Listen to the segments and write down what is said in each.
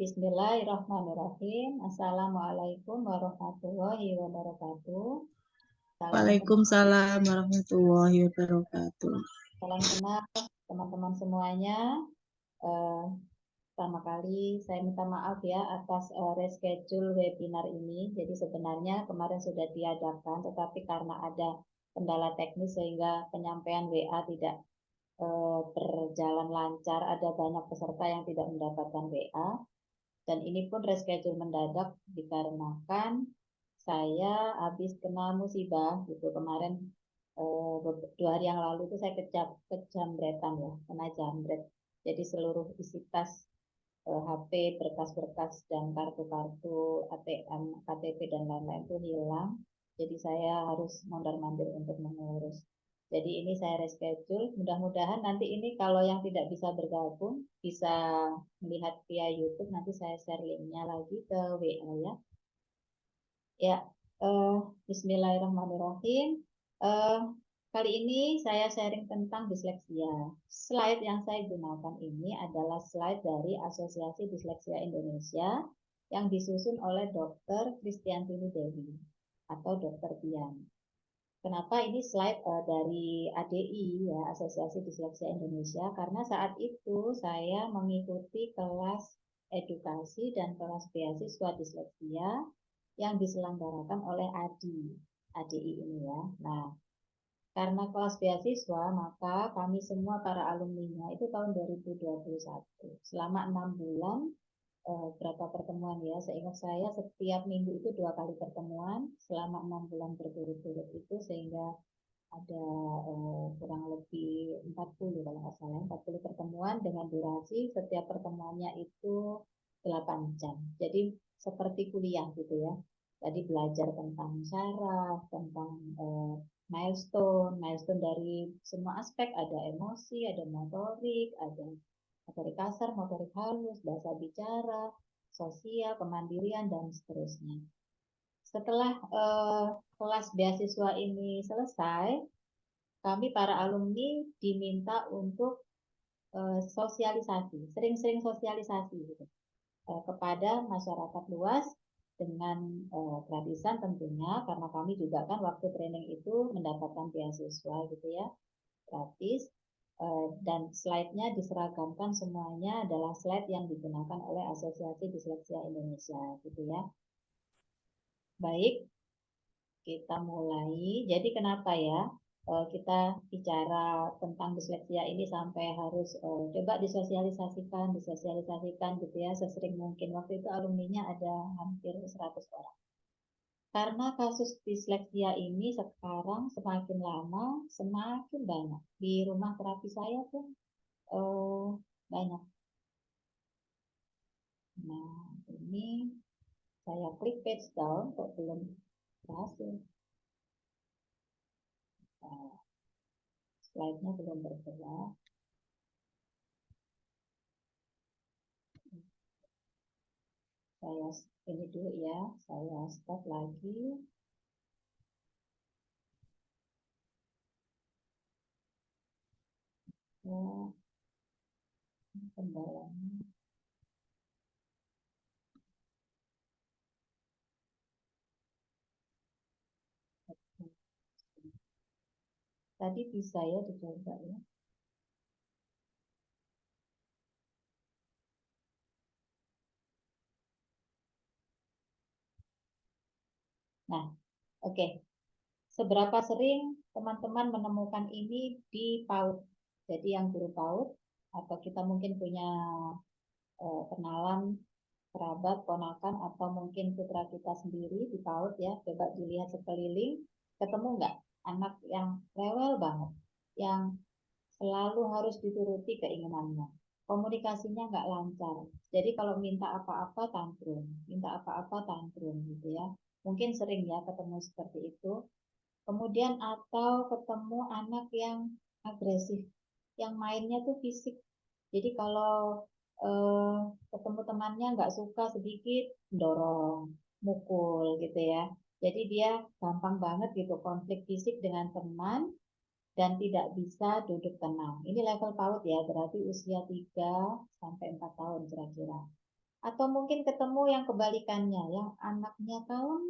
Bismillahirrahmanirrahim. Assalamualaikum warahmatullahi wabarakatuh. Salam kenal, Waalaikumsalam warahmatullahi wabarakatuh. salam kenal teman-teman semuanya. Eh, Pertama kali saya minta maaf ya atas reschedule webinar ini. Jadi sebenarnya kemarin sudah diadakan, tetapi karena ada kendala teknis sehingga penyampaian WA tidak berjalan lancar. Ada banyak peserta yang tidak mendapatkan WA. Dan ini pun reschedule mendadak dikarenakan saya habis kena musibah gitu kemarin, 2 hari yang lalu itu saya kejamretan ya, kena jambret. Jadi seluruh isi tas, HP, berkas-berkas dan kartu-kartu ATM, KTP dan lain-lain itu hilang. Jadi saya harus mondar-mandir untuk mengurus. Jadi ini saya reschedule. Mudah-mudahan nanti ini kalau yang tidak bisa bergabung bisa melihat via YouTube. Nanti saya share linknya lagi ke WA ya. Ya, Bismillahirrahmanirrahim. Eh, Kali ini saya sharing tentang disleksia. Slide yang saya gunakan ini adalah slide dari Asosiasi Disleksia Indonesia yang disusun oleh Dr. Kristiantini Dewi atau Dr. Tian. Kenapa ini slide dari ADI ya, Asosiasi Disleksia Indonesia? Karena saat itu saya mengikuti kelas edukasi dan kelas beasiswa disleksia yang diselenggarakan oleh ADI ini ya. Nah, karena kelas beasiswa, maka kami semua para alumninya itu tahun 2021 selama 6 bulan, berapa pertemuan ya? Seingat saya setiap minggu itu 2 kali pertemuan selama 6 bulan berturut-turut itu, sehingga ada kurang lebih 40 kalau nggak salah, 40 pertemuan dengan durasi setiap pertemuannya itu 8 jam. Jadi seperti kuliah gitu ya. Tadi belajar tentang syaraf, tentang milestone dari semua aspek, ada emosi, ada motorik, ada motorik kasar, motorik halus, bahasa bicara, sosial, kemandirian, dan seterusnya. Setelah kelas beasiswa ini selesai, kami para alumni diminta untuk sosialisasi, sering-sering sosialisasi gitu, kepada masyarakat luas dengan gratisan tentunya, karena kami juga kan waktu training itu mendapatkan beasiswa gitu ya, gratis. Dan slide-nya diseragamkan, semuanya adalah slide yang digunakan oleh Asosiasi Disleksia Indonesia gitu ya. Baik, kita mulai. Jadi kenapa ya kita bicara tentang disleksia ini sampai harus coba disosialisasikan gitu ya sesering mungkin. Waktu itu alumninya ada hampir 100 orang. Karena kasus disleksia ini sekarang semakin lama semakin banyak. Di rumah terapi saya pun banyak. Nah, ini saya klik page down kok belum berhasil. Nah, slide-nya belum bergerak. Saya ini dulu ya, saya stop lagi. Ya, kendalanya. Tadi bisa ya dicoba ya. Nah, oke. Seberapa sering teman-teman menemukan ini di PAUD? Jadi yang guru PAUD, atau kita mungkin punya kenalan, kerabat, ponakan, atau mungkin putra kita sendiri di PAUD ya. Coba dilihat sekeliling, ketemu nggak anak yang rewel banget, yang selalu harus dituruti keinginannya. Komunikasinya nggak lancar. Jadi kalau minta apa-apa tantrum, minta apa-apa tantrum gitu ya. Mungkin sering ya ketemu seperti itu. Kemudian atau ketemu anak yang agresif, yang mainnya tuh fisik. Jadi kalau eh, ketemu temannya nggak suka sedikit, dorong, mukul gitu ya. Jadi dia gampang banget gitu konflik fisik dengan teman dan tidak bisa duduk tenang. Ini level PAUD ya, berarti usia 3 sampai 4 tahun kira-kira. Atau mungkin ketemu yang kebalikannya, yang anaknya kalem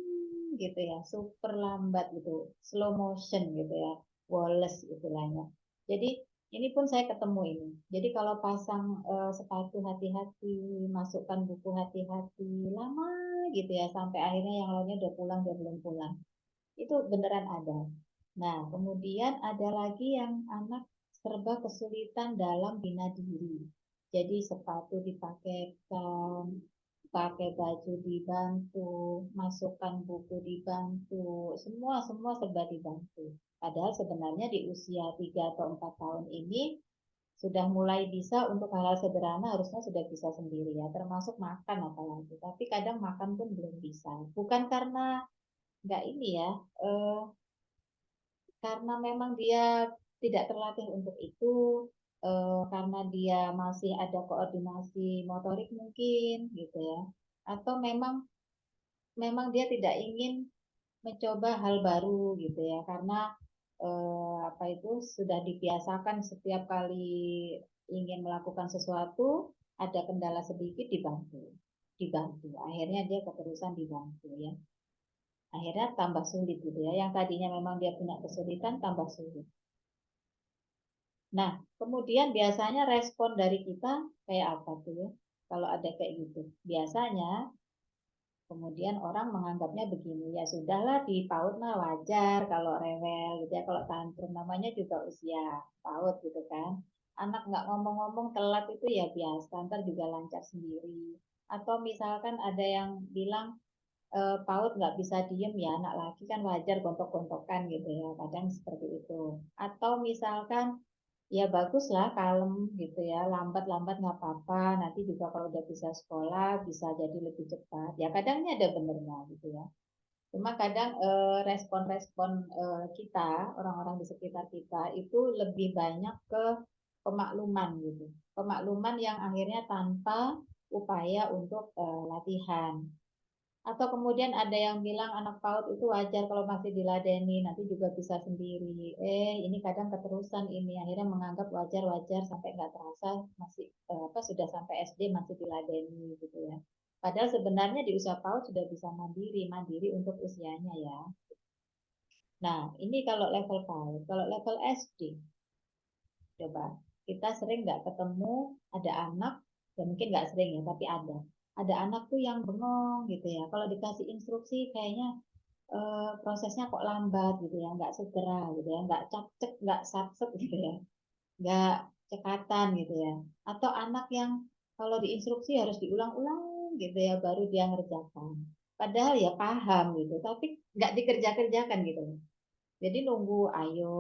gitu ya, super lambat gitu, slow motion gitu ya, Wallace istilahnya. Jadi ini pun saya ketemu ini. Jadi kalau pasang sepatu hati-hati, masukkan buku hati-hati, lama gitu ya, sampai akhirnya yang lainnya udah pulang, dia belum pulang. Itu beneran ada. Nah, kemudian ada lagi yang anak serba kesulitan dalam bina diri. Jadi sepatu dipakaikan, pakai baju dibantu, masukkan buku dibantu, semua serba dibantu. Padahal sebenarnya di usia 3 atau 4 tahun ini sudah mulai bisa untuk hal-hal sederhana harusnya sudah bisa sendiri ya, termasuk makan apalagi. Tapi kadang makan pun belum bisa. Bukan karena nggak ini ya, eh, karena memang dia tidak terlatih untuk itu, karena dia masih ada koordinasi motorik mungkin gitu ya, atau memang memang dia tidak ingin mencoba hal baru gitu ya, karena apa itu sudah dibiasakan setiap kali ingin melakukan sesuatu ada kendala sedikit dibantu, dibantu, akhirnya dia keterusan dibantu ya, akhirnya tambah sulit gitu ya, yang tadinya memang dia punya kesulitan tambah sulit. Nah, kemudian biasanya respon dari kita kayak apa tuh ya? Kalau ada kayak gitu. Biasanya kemudian orang menganggapnya begini, ya sudahlah di PAUD mah wajar kalau rewel gitu ya, kalau tantrum namanya juga usia PAUD gitu kan. Anak nggak ngomong-ngomong telat itu ya biasa, ntar juga lancar sendiri. Atau misalkan ada yang bilang PAUD nggak bisa diem ya, anak laki kan wajar gontok-gontokan gitu ya, kadang seperti itu. Atau misalkan ya baguslah kalem gitu ya, lambat-lambat nggak apa-apa, nanti juga kalau udah bisa sekolah bisa jadi lebih cepat ya, kadang ini ada benernya gitu ya, cuma kadang respon-respon kita, orang-orang di sekitar kita itu lebih banyak ke pemakluman gitu, pemakluman yang akhirnya tanpa upaya untuk latihan. Atau kemudian ada yang bilang anak PAUD itu wajar kalau masih diladeni, nanti juga bisa sendiri. Ini kadang keterusan ini, akhirnya menganggap wajar-wajar sampai nggak terasa masih apa sudah sampai SD masih diladeni gitu ya. Padahal sebenarnya di usia PAUD sudah bisa mandiri, mandiri untuk usianya ya. Nah, ini kalau level PAUD. Kalau level SD, coba kita sering nggak ketemu ada anak, ya mungkin nggak sering ya, tapi ada anak tuh yang bengong gitu ya. Kalau dikasih instruksi kayaknya prosesnya kok lambat gitu ya, nggak segera gitu ya, nggak capcek, nggak satset gitu ya, nggak cekatan gitu ya. Atau anak yang kalau diinstruksi harus diulang-ulang gitu ya, baru dia ngerjakan. Padahal ya paham gitu, tapi nggak dikerja-kerjakan gitu. Jadi nunggu ayo,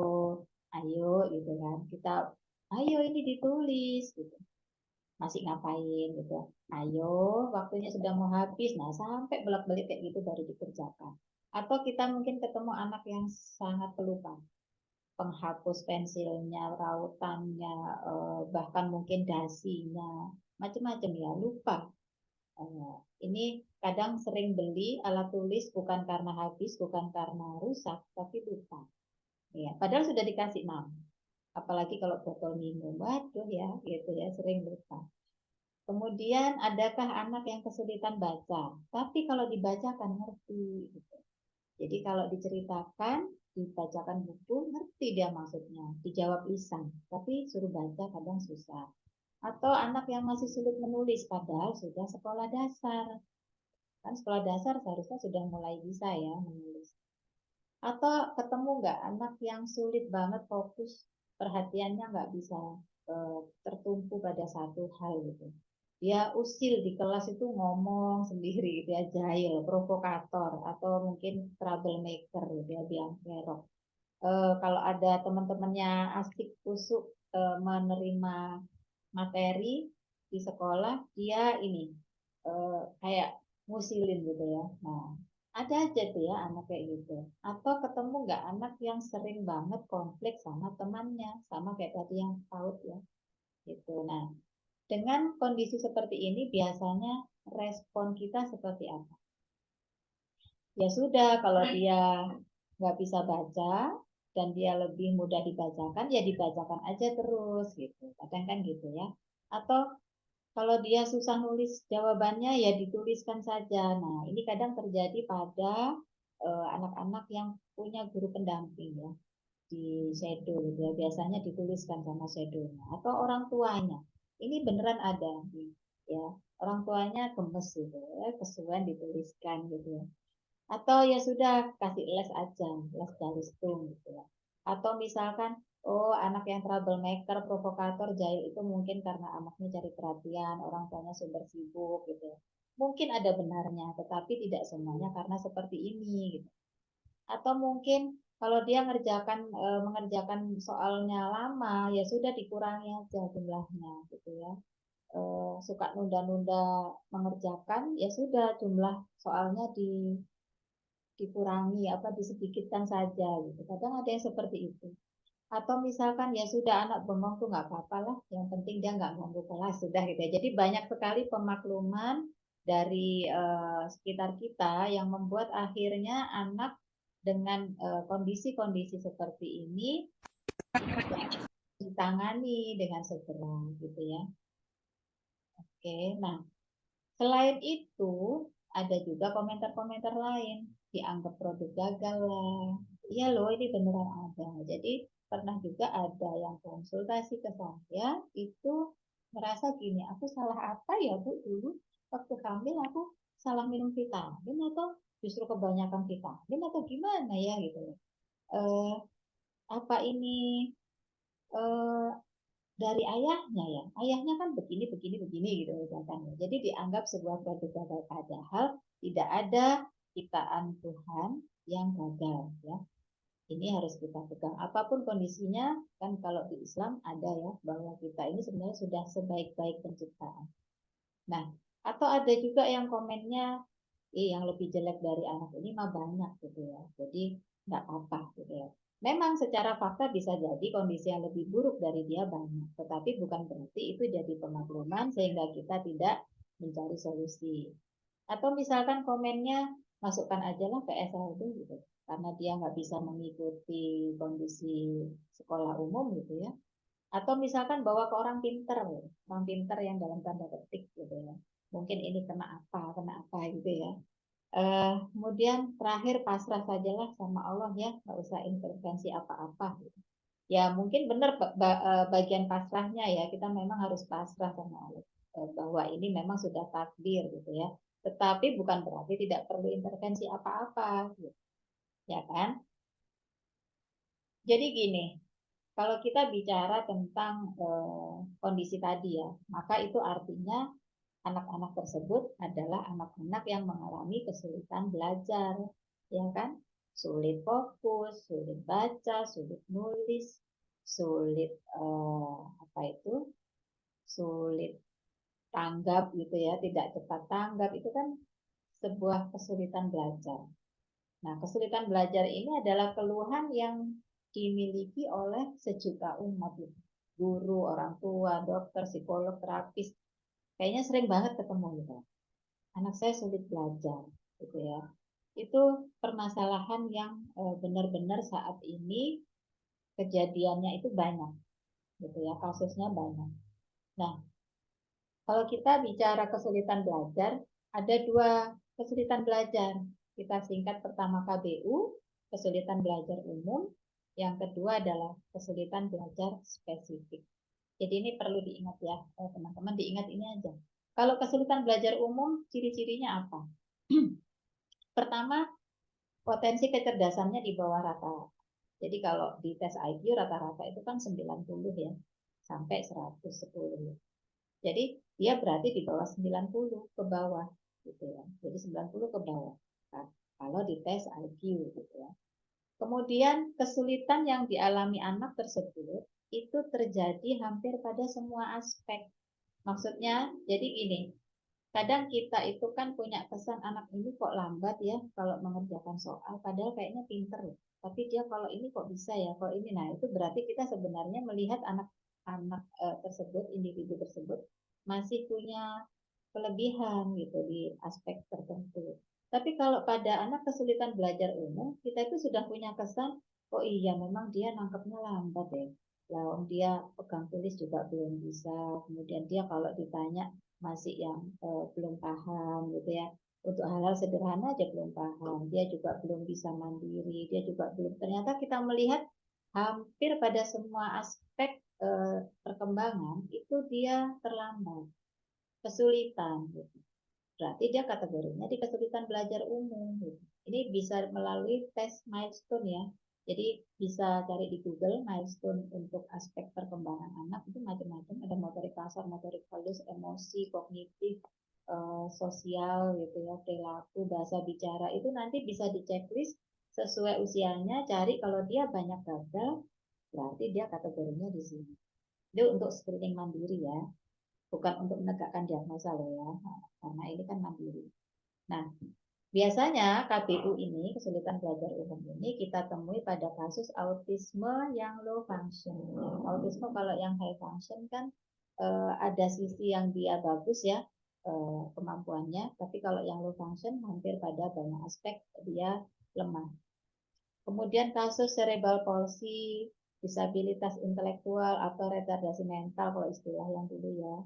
ayo gitu kan. Kita ayo ini ditulis gitu. Masih ngapain gitu. Ayo, waktunya sudah mau habis. Nah, sampai bolak-balik kayak gitu baru dikerjakan. Atau kita mungkin ketemu anak yang sangat pelupa. Penghapus pensilnya, rautannya, bahkan mungkin dasinya, macam-macam ya, lupa. Ini kadang sering beli alat tulis bukan karena habis, bukan karena rusak, tapi lupa. Ya, padahal sudah dikasih nama. Apalagi kalau botol minum, waduh ya, gitu ya, sering lupa. Kemudian adakah anak yang kesulitan baca, tapi kalau dibacakan ngerti gitu. Jadi kalau diceritakan, dibacakan buku, ngerti dia maksudnya, dijawab lisan, tapi suruh baca kadang susah. Atau anak yang masih sulit menulis, padahal sudah sekolah dasar. Kan sekolah dasar seharusnya sudah mulai bisa ya menulis. Atau ketemu nggak anak yang sulit banget fokus, perhatiannya nggak bisa tertumpu pada satu hal gitu. Dia usil di kelas itu ngomong sendiri, dia jahil, provokator, atau mungkin troublemaker, dia biang kerok. Kalau ada teman-temannya asik kusuk menerima materi di sekolah, dia ini kayak ngusilin gitu ya. Nah, ada aja tuh ya anak kayak gitu. Atau ketemu nggak anak yang sering banget konflik sama temannya, sama kayak tadi yang PAUD ya, gitu. Nah, dengan kondisi seperti ini biasanya respon kita seperti apa? Ya sudah, kalau dia nggak bisa baca dan dia lebih mudah dibacakan, ya dibacakan aja terus gitu. Kadang kan gitu ya. Atau Kalau dia susah nulis jawabannya ya dituliskan saja. Nah, ini kadang terjadi pada anak-anak yang punya guru pendamping ya di shadow gitu ya. Biasanya dituliskan sama shadownya atau orang tuanya. Ini beneran ada ya. Orang tuanya gemes gitu ya, kesuwen dituliskan gitu ya. Atau ya sudah kasih les aja, les Galstung gitu ya. Atau misalkan, oh anak yang troublemaker, provokator, jahil itu mungkin karena anaknya cari perhatian, orang tuanya sumber sibuk gitu ya. Mungkin ada benarnya, tetapi tidak semuanya karena seperti ini gitu. Atau mungkin kalau dia mengerjakan soalnya lama, ya sudah dikurangi aja jumlahnya gitu ya. Suka nunda-nunda mengerjakan, ya sudah jumlah soalnya dikurangi apa disedikitkan saja gitu. Kadang ada yang seperti itu. Atau misalkan ya sudah anak bengong tuh nggak apa-apa lah, yang penting dia nggak ganggu kelas sudah gitu ya. Jadi banyak sekali pemakluman dari sekitar kita yang membuat akhirnya anak dengan kondisi-kondisi seperti ini ditangani dengan segera gitu ya. Oke, nah selain itu ada juga komentar-komentar lain dianggap produk gagal lah. Iya loh, ini beneran ada. Jadi pernah juga ada yang konsultasi ke saya itu merasa gini, aku salah apa ya Bu dulu waktu hamil aku salah minum vitamin atau justru kebanyakan vitamin atau gimana ya gitu. Eh, apa ini eh, dari ayahnya ya, ayahnya kan begini begini begini gitu misalkan ya. Jadi dianggap sebuah produk gagal padahal tidak ada ciptaan Tuhan yang gagal ya. Ini harus kita pegang apapun kondisinya, kan kalau di Islam ada ya bahwa kita ini sebenarnya sudah sebaik-baik penciptaan. Nah, atau ada juga yang komennya yang lebih jelek dari anak ini mah banyak gitu ya. Jadi nggak apa-apa gitu ya. Memang secara fakta bisa jadi kondisi yang lebih buruk dari dia banyak, tetapi bukan berarti itu jadi pemakluman sehingga kita tidak mencari solusi. Atau misalkan komennya masukkan aja lah ke SLB gitu, karena dia nggak bisa mengikuti kondisi sekolah umum gitu ya. Atau misalkan bawa ke orang pinter yang dalam tanda petik gitu ya. Mungkin ini kena apa gitu ya. Kemudian terakhir pasrah sajalah sama Allah ya, nggak usah intervensi apa-apa. Gitu. Ya mungkin benar bagian pasrahnya ya, kita memang harus pasrah sama Allah bahwa ini memang sudah takdir gitu ya. Tetapi bukan berarti tidak perlu intervensi apa-apa, gitu. Ya kan? Jadi gini, kalau kita bicara tentang kondisi tadi ya, maka itu artinya anak-anak tersebut adalah anak-anak yang mengalami kesulitan belajar, ya kan? Sulit fokus, sulit baca, sulit nulis, sulit apa itu? Sulit tanggap gitu ya, tidak cepat tanggap itu kan sebuah kesulitan belajar. Nah, kesulitan belajar ini adalah keluhan yang dimiliki oleh sejuta umat gitu. Guru, orang tua, dokter, psikolog, terapis, kayaknya sering banget ketemu gitu. Anak saya sulit belajar gitu ya. Itu permasalahan yang benar-benar saat ini kejadiannya itu banyak gitu ya, kasusnya banyak. Nah, kalau kita bicara kesulitan belajar, ada dua kesulitan belajar. Kita singkat pertama KBU, kesulitan belajar umum. Yang kedua adalah kesulitan belajar spesifik. Jadi ini perlu diingat ya, teman-teman diingat ini aja. Kalau kesulitan belajar umum, ciri-cirinya apa? Pertama, potensi kecerdasannya di bawah rata. Jadi kalau di tes IQ rata-rata itu kan 90 ya, sampai 110. Jadi dia berarti di bawah 90 ke bawah gitu ya. Jadi 90 ke bawah. Nah, kalau di tes IQ gitu ya. Kemudian kesulitan yang dialami anak tersebut itu terjadi hampir pada semua aspek. Maksudnya jadi gini, kadang kita itu kan punya kesan anak ini kok lambat ya kalau mengerjakan soal, padahal kayaknya pinter loh. Tapi dia kalau ini kok bisa ya, kalau ini. Nah, itu berarti kita sebenarnya melihat anak-anak tersebut, individu tersebut masih punya kelebihan gitu di aspek tertentu. Tapi kalau pada anak kesulitan belajar umum, kita itu sudah punya kesan, oh iya memang dia nangkepnya lambat ya. Lalu dia pegang tulis juga belum bisa. Kemudian dia kalau ditanya masih yang belum paham gitu ya. Untuk hal-hal sederhana aja belum paham, dia juga belum bisa mandiri, dia juga belum. Ternyata kita melihat hampir pada semua aspek perkembangan itu dia terlambat, kesulitan. Gitu. Berarti dia kategorinya di kesulitan belajar umum. Gitu. Ini bisa melalui tes milestone ya. Jadi bisa cari di Google milestone untuk aspek perkembangan anak itu macam-macam. Ada motorik kasar, motorik halus, emosi, kognitif, sosial gitu ya, perilaku, bahasa bicara itu nanti bisa di checklist sesuai usianya. Cari kalau dia banyak gagal, berarti dia kategorinya di sini. Itu untuk screening mandiri ya, bukan untuk menegakkan diagnosa loh ya, karena ini kan mandiri. Nah, biasanya KBU ini, kesulitan belajar umum ini kita temui pada kasus autisme yang low function. Autisme kalau yang high function kan ada sisi yang dia bagus ya kemampuannya, tapi kalau yang low function hampir pada banyak aspek dia lemah. Kemudian kasus cerebral palsy, disabilitas intelektual atau retardasi mental kalau istilah yang dulu ya,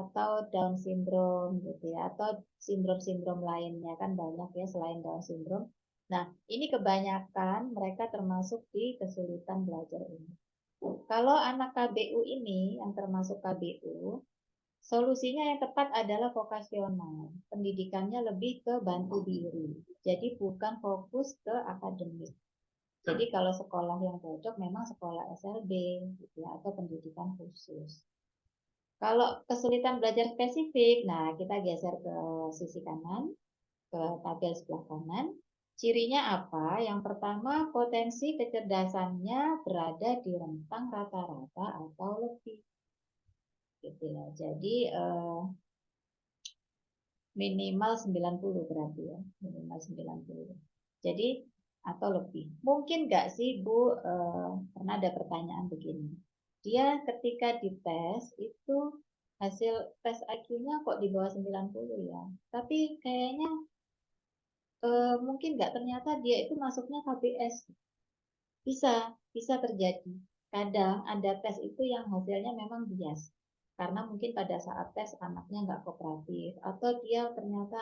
atau Down syndrome gitu ya, atau sindrom-sindrom lainnya kan banyak ya selain Down syndrome. Nah, ini kebanyakan mereka termasuk di kesulitan belajar ini. Kalau anak KBU ini yang termasuk KBU, solusinya yang tepat adalah vokasional. Pendidikannya lebih ke bantu diri. Jadi bukan fokus ke akademik. Jadi kalau sekolah yang cocok memang sekolah SLB gitu ya, atau pendidikan khusus. Kalau kesulitan belajar spesifik, nah kita geser ke sisi kanan, ke tabel sebelah kanan. Cirinya apa? Yang pertama, potensi kecerdasannya berada di rentang rata-rata atau lebih. Gitu ya. Jadi minimal 90 berarti ya, minimal 90. Jadi atau lebih. Mungkin nggak sih Bu, pernah ada pertanyaan begini. Dia ketika dites itu hasil tes IQ-nya kok di bawah 90 ya. Tapi kayaknya mungkin nggak, ternyata dia itu masuknya KBS. Bisa terjadi. Kadang ada tes itu yang hasilnya memang bias. Karena mungkin pada saat tes anaknya nggak kooperatif. Atau dia ternyata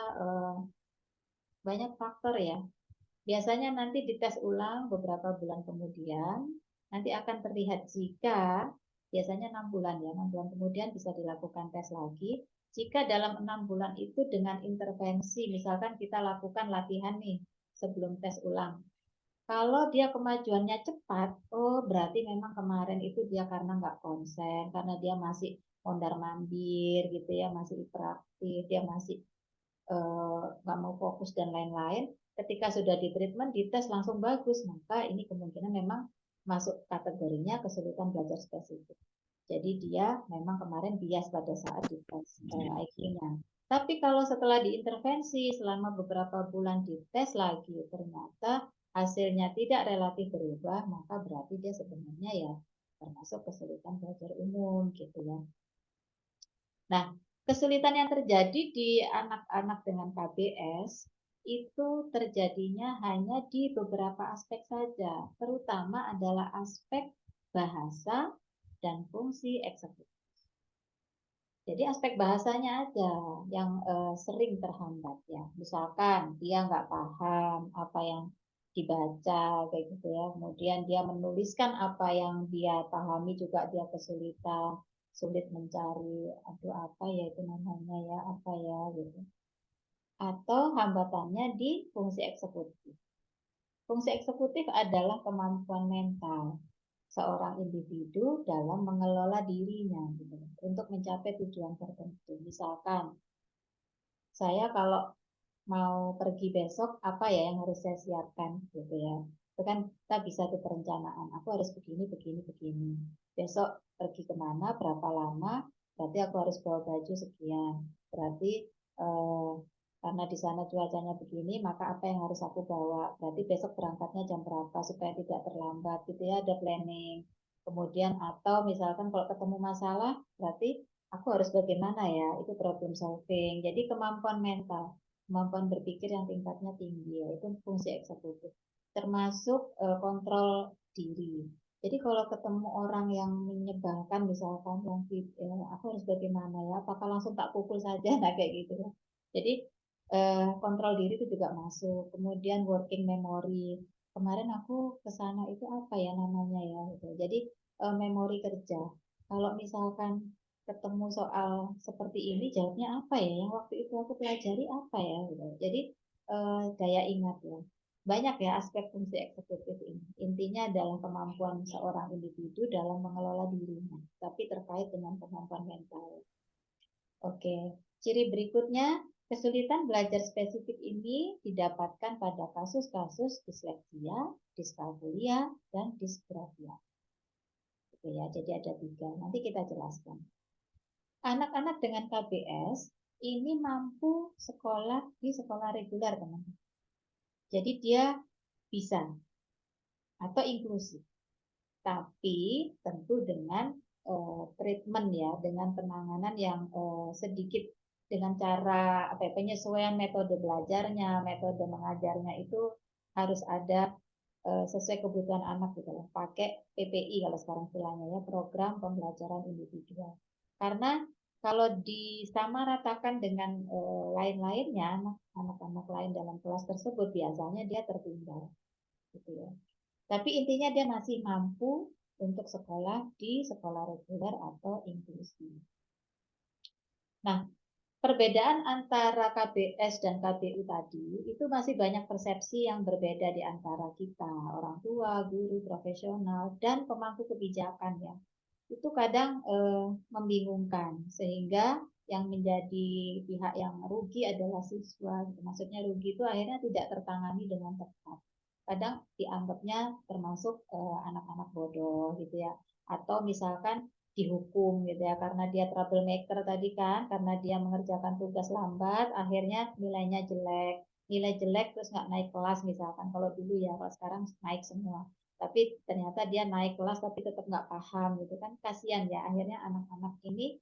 banyak faktor ya. Biasanya nanti dites ulang beberapa bulan kemudian, nanti akan terlihat jika biasanya 6 bulan ya, 6 bulan kemudian bisa dilakukan tes lagi. Jika dalam 6 bulan itu dengan intervensi, misalkan kita lakukan latihan nih sebelum tes ulang. Kalau dia kemajuannya cepat, oh berarti memang kemarin itu dia karena nggak konsen, karena dia masih mondar-mandir gitu ya, masih hiperaktif, dia masih nggak mau fokus dan lain-lain. Ketika sudah di treatment, dites langsung bagus, maka ini kemungkinan memang masuk kategorinya kesulitan belajar spesifik. Jadi dia memang kemarin bias pada saat dites IQ-nya. Tapi kalau setelah diintervensi selama beberapa bulan dites lagi, ternyata hasilnya tidak relatif berubah, maka berarti dia sebenarnya ya termasuk kesulitan belajar umum gitu ya. Nah, kesulitan yang terjadi di anak-anak dengan KBS itu terjadinya hanya di beberapa aspek saja, terutama adalah aspek bahasa dan fungsi eksekutif. Jadi aspek bahasanya aja yang sering terhambat ya. Misalkan dia nggak paham apa yang dibaca kayak gitu ya. Kemudian dia menuliskan apa yang dia pahami juga dia kesulitan, sulit mencari, aduh apa ya itu namanya ya, apa ya gitu. Atau hambatannya di fungsi eksekutif. Fungsi eksekutif adalah kemampuan mental seorang individu dalam mengelola dirinya gitu, untuk mencapai tujuan tertentu. Misalkan saya kalau mau pergi besok apa ya yang harus saya siapkan gitu ya. Itu kan kita bisa tuh perencanaan. Aku harus begini, begini, begini. Besok pergi kemana, berapa lama, berarti aku harus bawa baju sekian. Berarti eh, karena di sana cuacanya begini, maka apa yang harus aku bawa? Berarti besok berangkatnya jam berapa supaya tidak terlambat gitu ya, ada planning. Kemudian atau misalkan kalau ketemu masalah, berarti aku harus bagaimana ya, itu problem solving. Jadi kemampuan mental, kemampuan berpikir yang tingkatnya tinggi, yaitu fungsi eksekutif, termasuk kontrol diri. Jadi kalau ketemu orang yang menyebalkan misalkan yang aku harus bagaimana ya, apakah langsung tak pukul saja, nah kayak gitu ya. Jadi kontrol diri itu juga masuk. Kemudian working memory. Kemarin aku ke sana itu apa ya namanya ya gitu. Jadi memori kerja. Kalau misalkan ketemu soal seperti ini jawabnya apa ya? Yang waktu itu aku pelajari apa ya gitu. Jadi daya ingat ya. Banyak ya aspek fungsi eksekutif ini. Intinya adalah kemampuan seorang individu dalam mengelola dirinya, tapi terkait dengan kemampuan mental. Oke, ciri berikutnya, kesulitan belajar spesifik ini didapatkan pada kasus-kasus disleksia, diskalkulia, dan disgrafia. Oke ya, jadi ada 3. Nanti kita jelaskan. Anak-anak dengan KBS ini mampu sekolah di sekolah reguler, teman-teman. Jadi dia bisa atau inklusif. Tapi tentu dengan treatment ya, dengan penanganan yang sedikit dengan cara apa ya, penyesuaian metode belajarnya, metode mengajarnya itu harus ada sesuai kebutuhan anak gitu loh. Pakai PPI kalau sekarang istilahnya ya, program pembelajaran individual. Karena kalau disamaratakan dengan lain-lainnya, anak-anak lain dalam kelas tersebut biasanya dia tertinggal gitu ya. Tapi intinya dia masih mampu untuk sekolah di sekolah reguler atau inklusi. Nah, perbedaan antara KBS dan KBU tadi itu masih banyak persepsi yang berbeda di antara kita, orang tua, guru, profesional, dan pemangku kebijakan ya. Itu kadang membingungkan sehingga yang menjadi pihak yang rugi adalah siswa. Maksudnya rugi itu akhirnya tidak tertangani dengan tepat. Kadang dianggapnya termasuk anak-anak bodoh gitu ya. Atau misalkan dihukum gitu ya karena dia troublemaker tadi kan, karena dia mengerjakan tugas lambat, akhirnya nilainya jelek. Nilai jelek terus nggak naik kelas misalkan. Kalau dulu ya, kalau sekarang naik semua. Tapi ternyata dia naik kelas tapi tetap nggak paham gitu kan, kasihan ya. Akhirnya anak-anak ini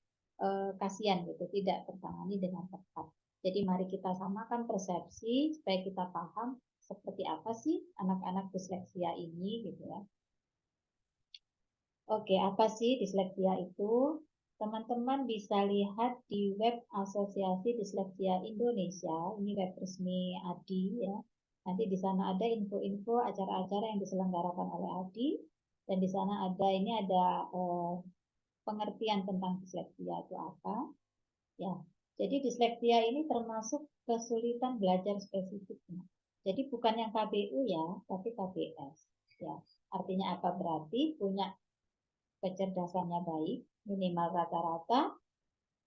kasihan gitu, tidak tertangani dengan tepat. Jadi mari kita samakan persepsi supaya kita paham seperti apa sih anak-anak disleksia ini gitu ya. Oke, apa sih disleksia itu? Teman-teman bisa lihat di web Asosiasi Disleksia Indonesia, ini web resmi ADI ya. Nanti di sana ada info-info acara-acara yang diselenggarakan oleh ADI, dan di sana ada pengertian tentang disleksia itu apa. Ya, jadi disleksia ini termasuk kesulitan belajar spesifik. Jadi bukan yang KBU ya, tapi KBS. Ya, artinya apa? Berarti punya kecerdasannya baik, minimal rata-rata,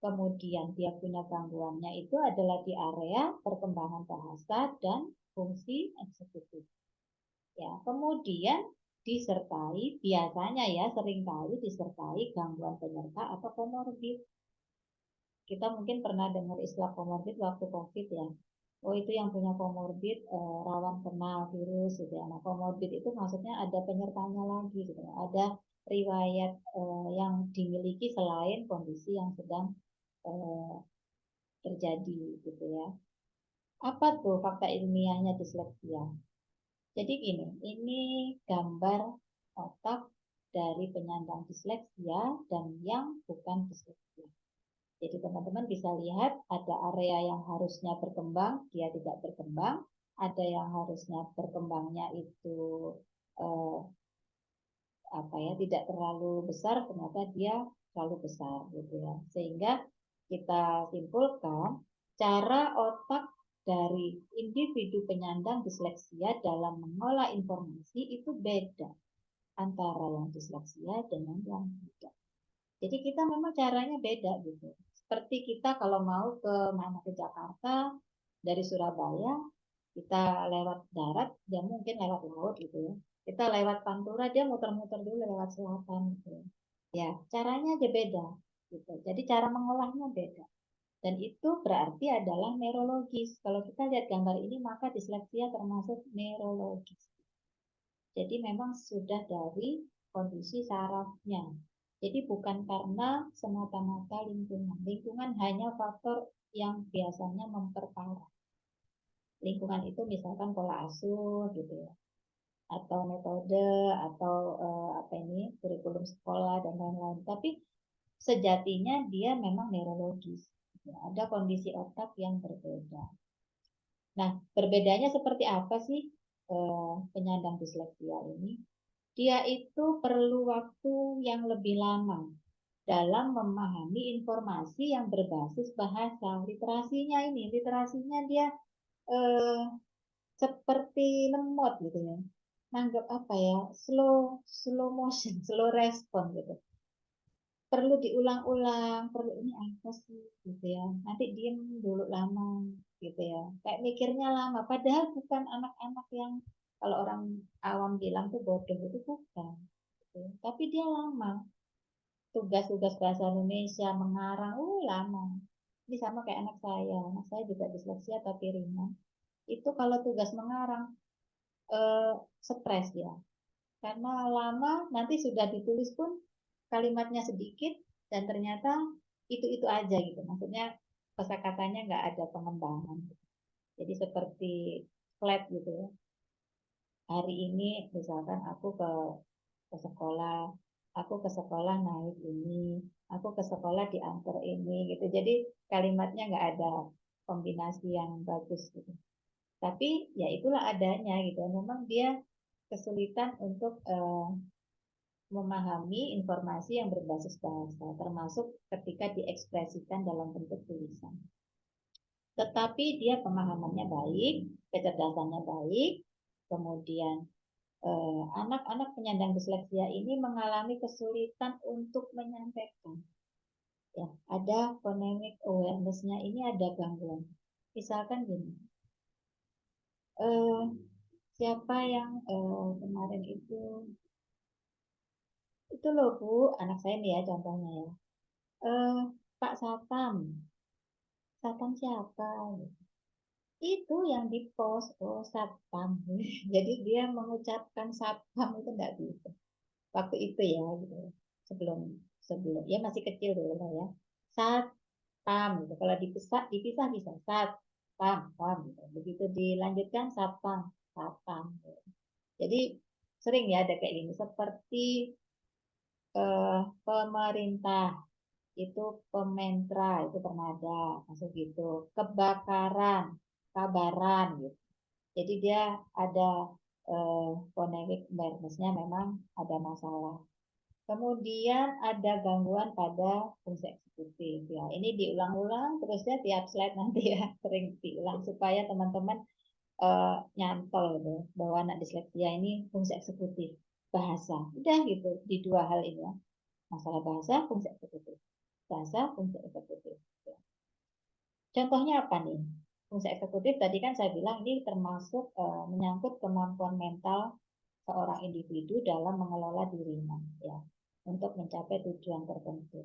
kemudian dia punya gangguannya itu adalah di area perkembangan bahasa dan fungsi eksekutif. Ya, kemudian disertai biasanya ya seringkali disertai gangguan penyerta atau komorbid. Kita mungkin pernah dengar istilah komorbid waktu COVID ya. Oh itu yang punya komorbid rawan kena virus gitu ya. Nah komorbid itu maksudnya ada penyertanya lagi gitu ya. Ada riwayat yang dimiliki selain kondisi yang sedang eh, terjadi gitu ya. Apa tuh fakta ilmiahnya disleksia? Jadi gini, ini gambar otak dari penyandang disleksia dan yang bukan disleksia. Jadi teman-teman bisa lihat ada area yang harusnya berkembang, dia tidak berkembang. Ada yang harusnya berkembangnya itu eh, apa ya tidak terlalu besar, ternyata dia terlalu besar gitu ya. Sehingga kita simpulkan cara otak dari individu penyandang disleksia dalam mengolah informasi itu beda antara yang disleksia dengan yang tidak. Jadi kita memang caranya beda gitu. Seperti kita kalau mau ke mana ke Jakarta dari Surabaya, kita lewat darat, dia mungkin lewat laut gitu ya. Kita lewat Pantura, dia muter-muter dulu lewat selatan gitu. Ya, caranya aja beda gitu. Jadi cara mengolahnya beda. Dan itu berarti adalah neurologis. Kalau kita lihat gambar ini, maka disleksia termasuk neurologis. Jadi memang sudah dari kondisi sarafnya. Jadi bukan karena semata-mata lingkungan. Lingkungan hanya faktor yang biasanya memperparah. Lingkungan itu misalkan pola asuh gitu ya. atau metode atau apa ini kurikulum sekolah dan lain-lain. Tapi sejatinya dia memang neurologis. Ya, ada kondisi otak yang berbeda. Nah, berbedanya seperti apa sih penyandang disleksia ini? Dia itu perlu waktu yang lebih lama dalam memahami informasi yang berbasis bahasa. Literasinya dia eh, seperti lemot gitu ya. Nanggap apa ya, slow slow motion, slow respon gitu. Perlu diulang-ulang, perlu ini apa sih gitu ya. Nanti diem dulu lama gitu ya. Kayak mikirnya lama, padahal bukan anak-anak yang kalau orang awam bilang tuh bodoh, itu bukan. Gitu. Tapi dia lama. Tugas-tugas bahasa Indonesia mengarang, lama. Ini sama kayak anak saya juga disleksia tapi ringan. Itu kalau tugas mengarang, eh, stres ya. Karena lama, nanti sudah ditulis pun kalimatnya sedikit dan ternyata itu aja gitu. Maksudnya kosakatanya nggak ada pengembangan. Jadi seperti flat gitu ya. Hari ini misalkan aku ke sekolah naik ini, aku ke sekolah diantar ini gitu. Jadi kalimatnya nggak ada kombinasi yang bagus gitu. Tapi ya itulah adanya gitu. Memang dia kesulitan untuk memahami informasi yang berbasis bahasa, termasuk ketika diekspresikan dalam bentuk tulisan. Tetapi dia pemahamannya baik, kecerdasannya baik, kemudian anak-anak penyandang disleksia ini mengalami kesulitan untuk menyampaikan. Ya, ada phonemic awareness-nya ini ada gangguan. Misalkan gini, eh, siapa yang kemarin itu loh Bu, anak saya nih ya contohnya ya. Eh, Pak Satam, Satam siapa? Itu yang di post, oh Satpam. Jadi dia mengucapkan Satpam itu enggak bisa. Waktu itu ya gitu. Sebelum sebelum ya masih kecil dulu lah ya. Satpam gitu. Kalau dipisah dipisah bisa Satpam, pam gitu. Begitu dilanjutkan Satpam, Satpam. Gitu. Jadi sering ya ada kayak gini seperti pemerintah itu pementra itu pernah ada masuk gitu kebakaran kabaran gitu jadi dia ada phonemic awareness-nya memang ada masalah kemudian ada gangguan pada fungsi eksekutif ya ini diulang-ulang terusnya tiap slide nanti ya sering diulang supaya teman-teman nyantol gitu bahwa anak disleksia ini fungsi eksekutif bahasa udah gitu di dua hal ini ya masalah bahasa fungsi eksekutif bahasa fungsi eksekutif. Contohnya apa nih? Fungsi eksekutif tadi kan saya bilang ini termasuk menyangkut kemampuan mental seorang individu dalam mengelola dirinya ya untuk mencapai tujuan tertentu.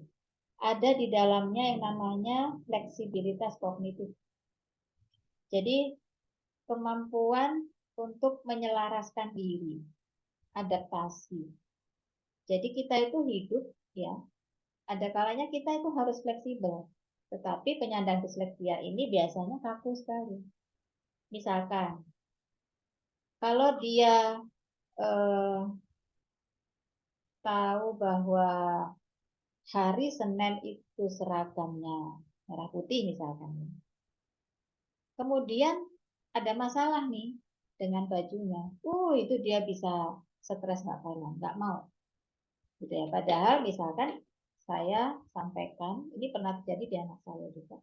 Ada di dalamnya yang namanya fleksibilitas kognitif. Jadi kemampuan untuk menyelaraskan diri, adaptasi. Jadi kita itu hidup ya ada kalanya kita itu harus fleksibel. Tetapi penyandang disleksia ini biasanya kaku sekali. Misalkan, kalau dia eh, tahu bahwa hari Senin itu seragamnya merah putih misalkan. Kemudian ada masalah nih dengan bajunya. Itu dia bisa stres nggak kalah, nggak mau. Gitu ya. Padahal misalkan saya sampaikan, ini pernah terjadi di anak saya juga.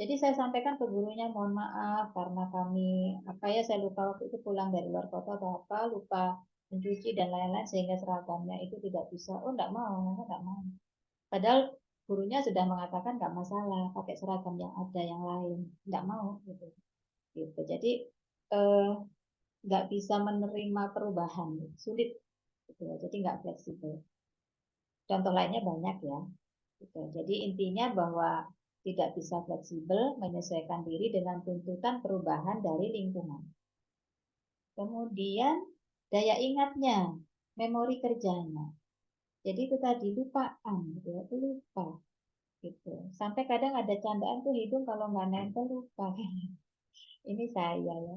Jadi saya sampaikan ke gurunya, mohon maaf karena kami apa ya saya lupa waktu itu pulang dari luar kota atau apa, lupa mencuci dan lain-lain sehingga seragamnya itu tidak bisa. Oh, enggak mau, enggak mau. Padahal gurunya sudah mengatakan enggak masalah, pakai seragam yang ada yang lain. Enggak mau gitu. Gitu. Jadi eh, enggak bisa menerima perubahan, sulit gitu ya. Jadi enggak fleksibel. Contoh lainnya banyak ya. Gitu. Jadi intinya bahwa tidak bisa fleksibel menyesuaikan diri dengan tuntutan perubahan dari lingkungan. Kemudian daya ingatnya, memori kerjanya. Jadi itu tadi lupaan, gitu ya, itu lupa. Gitu. Sampai kadang ada candaan tuh hidung kalau nggak nempel lupa. Ini saya ya.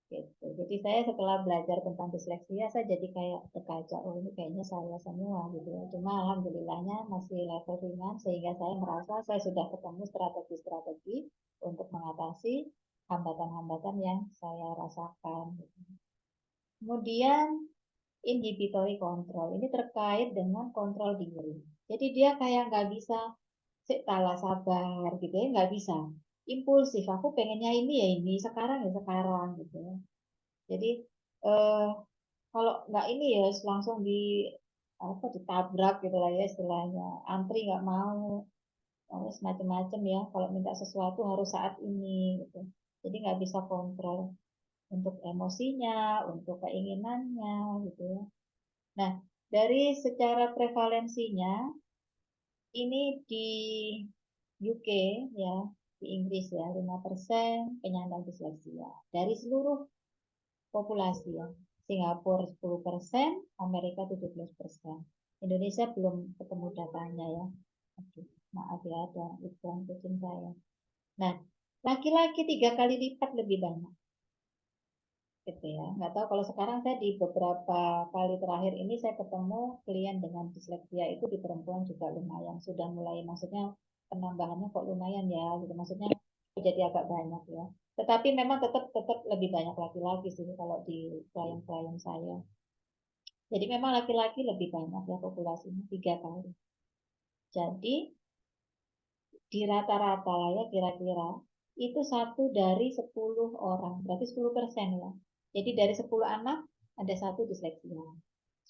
Gitu. Jadi saya setelah belajar tentang disleksia, saya jadi kayak terkaca, oh ini kayaknya saya semua gitu ya. Cuma alhamdulillahnya masih level ringan, sehingga saya merasa saya sudah ketemu strategi-strategi untuk mengatasi hambatan-hambatan yang saya rasakan. Gitu. Kemudian inhibitory control, ini terkait dengan kontrol diri. Jadi dia kayak nggak bisa, kalah sabar gitu ya, nggak bisa. Impulsif, aku pengennya ini ya ini, sekarang ya sekarang gitu ya. Jadi eh, kalau nggak ini ya langsung apa ditabrak gitu lah ya istilahnya. Antri nggak mau, harus macam-macam ya. Kalau minta sesuatu harus saat ini gitu. Jadi nggak bisa kontrol untuk emosinya, untuk keinginannya gitu ya. Nah, dari secara prevalensinya ini di UK ya, di Inggris ya, 5% penyandang disleksia dari seluruh populasi ya. Singapura 10%, Amerika 17%. Indonesia belum ketemu datanya ya. Aduh, maaf ya ada iklan kucing saya. Nah, laki-laki 3 kali lipat lebih banyak. Gitu ya. Nggak tahu kalau sekarang saya di beberapa kali terakhir ini saya ketemu klien dengan disleksia itu di perempuan juga lumayan. Sudah mulai maksudnya penambahannya kok lumayan ya gitu. Maksudnya jadi agak banyak ya. Tetapi memang tetap tetap lebih banyak laki-laki sih kalau di klien-klien saya. Jadi memang laki-laki lebih banyak ya populasinya 3 kali. Jadi di rata-rata lah ya kira-kira itu 1 dari 10 orang, berarti 10% ya. Jadi dari 10 anak ada 1 disleksia.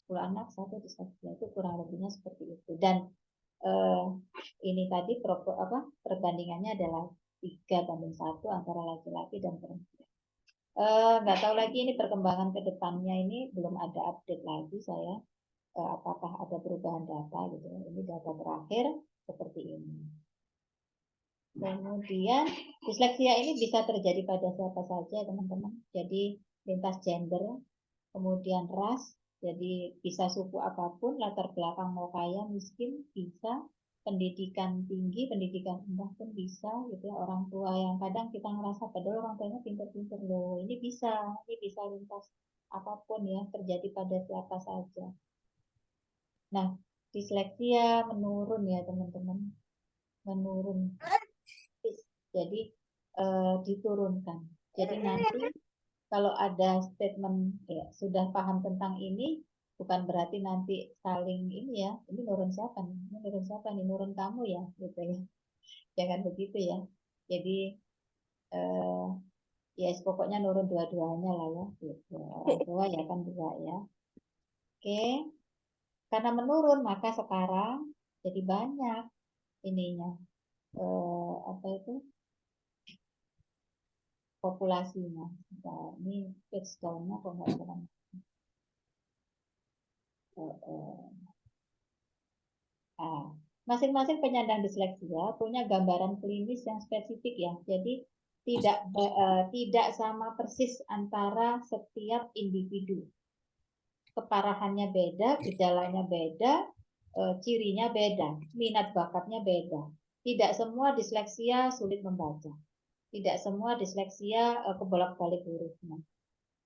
10 anak 1 disleksia itu kurang lebihnya seperti itu. Dan eh, ini tadi perbandingannya adalah 3 banding 1 antara laki-laki dan perempuan. Nggak tahu lagi ini perkembangan ke depannya ini belum ada update lagi saya apakah ada perubahan data gitu. Ini data terakhir seperti ini. Kemudian disleksia ini bisa terjadi pada siapa saja teman-teman. Jadi lintas gender, kemudian ras, jadi bisa suku apapun, latar belakang mau kaya, miskin, bisa pendidikan tinggi, pendidikan rendah pun bisa gitu ya. Orang tua yang kadang kita ngerasa padahal orang tuanya pinter-pinter loh, ini bisa lintas apapun ya, terjadi pada siapa saja. Nah, disleksia menurun ya teman-teman, menurun. Jadi diturunkan. Jadi nanti kalau ada statement ya sudah paham tentang ini, bukan berarti nanti saling ini ya, ini nurun siapa nih, ini nurun siapa nih, nurun kamu ya, gitu ya. Jangan begitu ya. Jadi eh, ya pokoknya nurun dua-duanya lah ya, gitu. Orang tua ya kan dua ya. Oke, karena menurun maka sekarang jadi banyak ininya apa itu populasinya. Nah, ini page down-nya kok nggak jalan. Nah, masing-masing penyandang disleksia punya gambaran klinis yang spesifik ya. Jadi tidak sama persis antara setiap individu. Keparahannya beda, gejalanya beda, cirinya beda, minat bakatnya beda. Tidak semua disleksia sulit membaca. Tidak semua disleksia kebolak-balik hurufnya.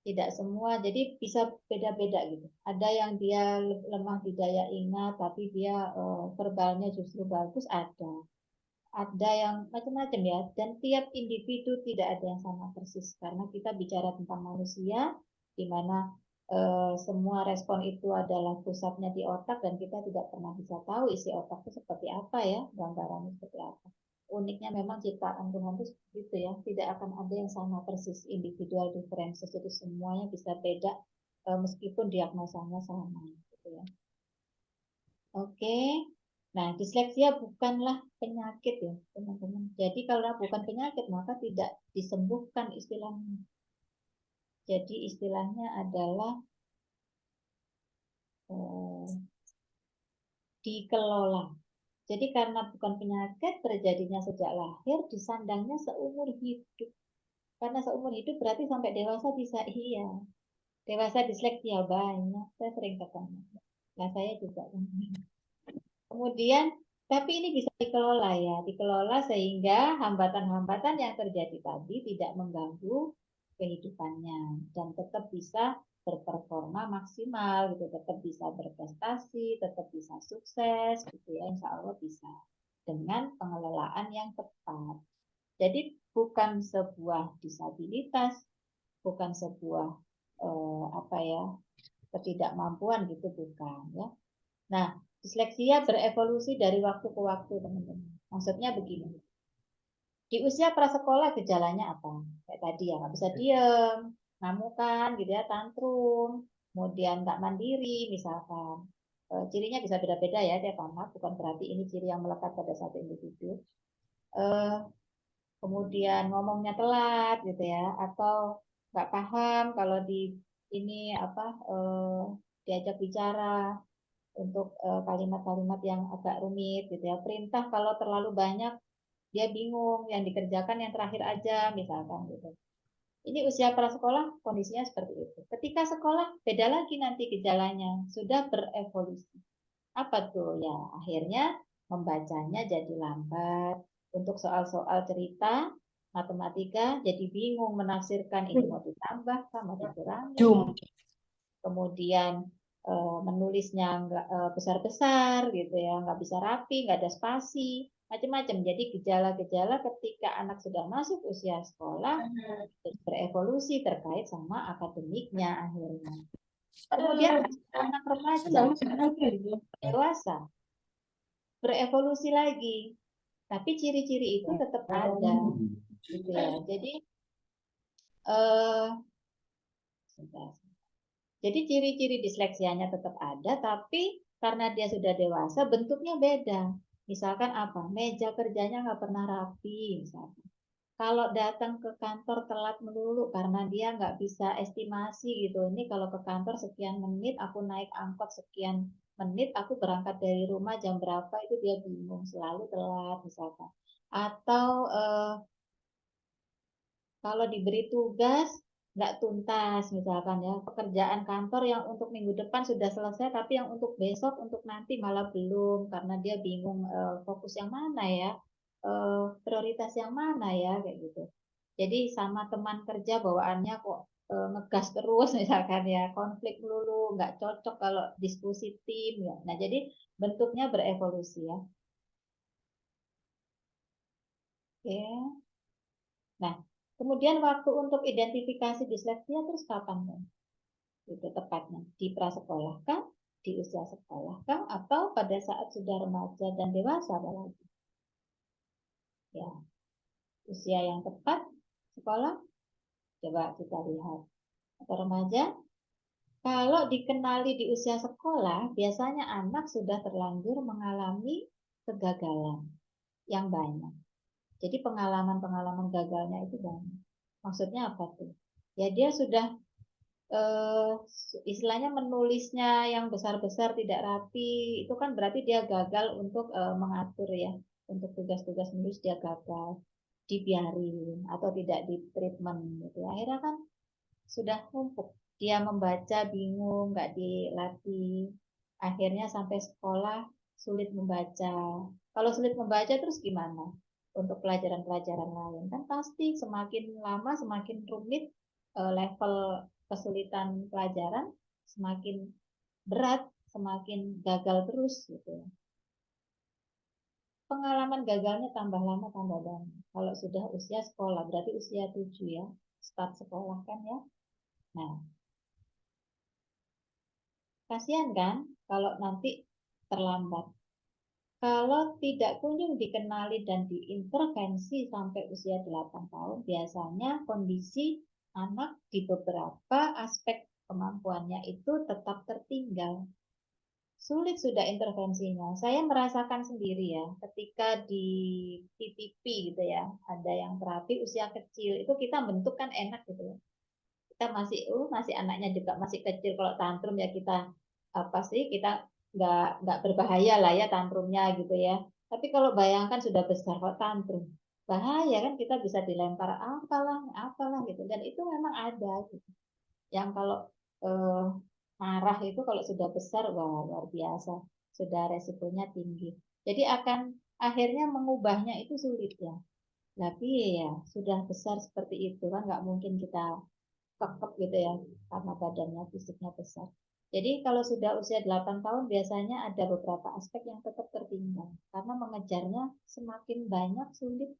Tidak semua, jadi bisa beda-beda gitu. Ada yang dia lemah di daya ingat tapi dia verbalnya justru bagus, ada yang macam-macam ya, dan tiap individu tidak ada yang sama persis karena kita bicara tentang manusia di mana semua respon itu adalah pusatnya di otak dan kita tidak pernah bisa tahu isi otak itu seperti apa ya, gambarannya seperti apa. Uniknya memang ciptaan Tuhan itu seperti itu ya, tidak akan ada yang sama persis, individual differences, jadi semuanya bisa beda meskipun diagnosanya sama gitu ya. Oke. Nah, disleksia bukanlah penyakit ya, teman-teman. Jadi kalau bukan penyakit, maka tidak disembuhkan istilahnya. Jadi istilahnya adalah eh, dikelola. Jadi karena bukan penyakit, terjadinya sejak lahir, disandangnya seumur hidup. Karena seumur hidup berarti sampai dewasa bisa, iya. Dewasa disleksia banyak, saya sering ketemu. Nah, saya juga. Kemudian, tapi ini bisa dikelola ya, dikelola sehingga hambatan-hambatan yang terjadi tadi tidak mengganggu kehidupannya dan tetap bisa berperforma maksimal gitu, tetap bisa berprestasi, tetap bisa sukses gitu ya, insya Allah bisa dengan pengelolaan yang tepat. Jadi bukan sebuah disabilitas, bukan sebuah apa ya ketidakmampuan gitu, bukan ya. Nah, disleksia berevolusi dari waktu ke waktu, teman-teman. Maksudnya begini, di usia prasekolah gejalanya apa? Kayak tadi ya, nggak bisa diem, ngamukan gitu ya, tantrum, kemudian nggak mandiri misalkan. Cirinya bisa beda-beda ya tiap anak, bukan berarti ini ciri yang melekat pada satu individu. Eh, Kemudian ngomongnya telat gitu ya, atau nggak paham kalau di ini apa diajak bicara untuk kalimat-kalimat yang agak rumit gitu ya. Perintah kalau terlalu banyak dia bingung, yang dikerjakan yang terakhir aja misalkan gitu. Ini usia prasekolah kondisinya seperti itu. Ketika sekolah beda lagi nanti gejalanya, sudah berevolusi. Apa tuh ya? Akhirnya membacanya jadi lambat. Untuk soal-soal cerita matematika jadi bingung menafsirkan ini mau ditambah mau dikurangi. Jum. Kemudian menulisnya nggak besar-besar gitu ya, nggak bisa rapi, nggak ada spasi, macam-macam. Jadi gejala-gejala ketika anak sudah masuk usia sekolah berevolusi terkait sama akademiknya akhirnya. Kemudian anak remaja, dewasa, berevolusi lagi, tapi ciri-ciri itu tetap ada, gitu ya. Jadi eh, Jadi ciri-ciri disleksianya tetap ada, tapi karena dia sudah dewasa, bentuknya beda. Misalkan apa? Meja kerjanya nggak pernah rapi, misalkan. Kalau datang ke kantor telat melulu karena dia nggak bisa estimasi gitu. Ini kalau ke kantor sekian menit, aku naik angkot sekian menit, aku berangkat dari rumah jam berapa itu dia bingung, selalu telat misalkan. Atau kalau diberi tugas nggak tuntas misalkan ya, pekerjaan kantor yang untuk minggu depan sudah selesai tapi yang untuk besok untuk nanti malah belum karena dia bingung fokus yang mana ya, prioritas yang mana ya kayak gitu. Jadi sama teman kerja bawaannya kok ngegas terus misalkan ya, konflik melulu, nggak cocok kalau diskusi tim ya. Nah jadi bentuknya berevolusi ya. Oke. Nah, kemudian waktu untuk identifikasi disleksia terus kapan kan? Itu tepatnya di prasekolah kah, di usia sekolah kah, atau pada saat sudah remaja dan dewasa apalagi? Ya, usia yang tepat sekolah, coba kita lihat. Atau remaja, kalau dikenali di usia sekolah, biasanya anak sudah terlanjur mengalami kegagalan yang banyak. Jadi pengalaman-pengalaman gagalnya itu banyak. Maksudnya apa tuh? Ya dia sudah eh, istilahnya menulisnya yang besar-besar tidak rapi, itu kan berarti dia gagal untuk mengatur ya, untuk tugas-tugas menulis dia gagal, dibiarin atau tidak di treatment gitu. Akhirnya kan sudah numpuk, dia membaca bingung, nggak dilatih, akhirnya sampai sekolah sulit membaca. Kalau sulit membaca terus gimana? Untuk pelajaran-pelajaran lain kan pasti semakin lama semakin rumit, level kesulitan pelajaran semakin berat, semakin gagal terus gitu. Pengalaman gagalnya tambah lama tambah banyak. Kalau sudah usia sekolah berarti usia 7 ya, start sekolah kan ya. Nah, kasihan kan kalau nanti terlambat. Kalau tidak kunjung dikenali dan diintervensi sampai usia 8 tahun, biasanya kondisi anak di beberapa aspek kemampuannya itu tetap tertinggal. Sulit sudah intervensinya. Saya merasakan sendiri ya, ketika di PPP gitu ya, ada yang terapi usia kecil, itu kita bentuk kan enak gitu ya. Kita masih anaknya juga masih kecil, kalau tantrum ya kita apa sih, kita nggak berbahaya lah ya tantrumnya gitu ya. Tapi kalau bayangkan sudah besar kok tantrum, bahaya kan, kita bisa dilempar apalah apalah gitu, dan itu memang ada gitu. Yang kalau eh, marah itu kalau sudah besar wah luar biasa, sudah resikonya tinggi. Jadi akan akhirnya mengubahnya itu sulit ya. Tapi ya sudah besar seperti itu kan nggak mungkin kita kekep gitu ya karena badannya fisiknya besar. Jadi kalau sudah usia 8 tahun biasanya ada beberapa aspek yang tetap tertinggal karena mengejarnya semakin banyak sulit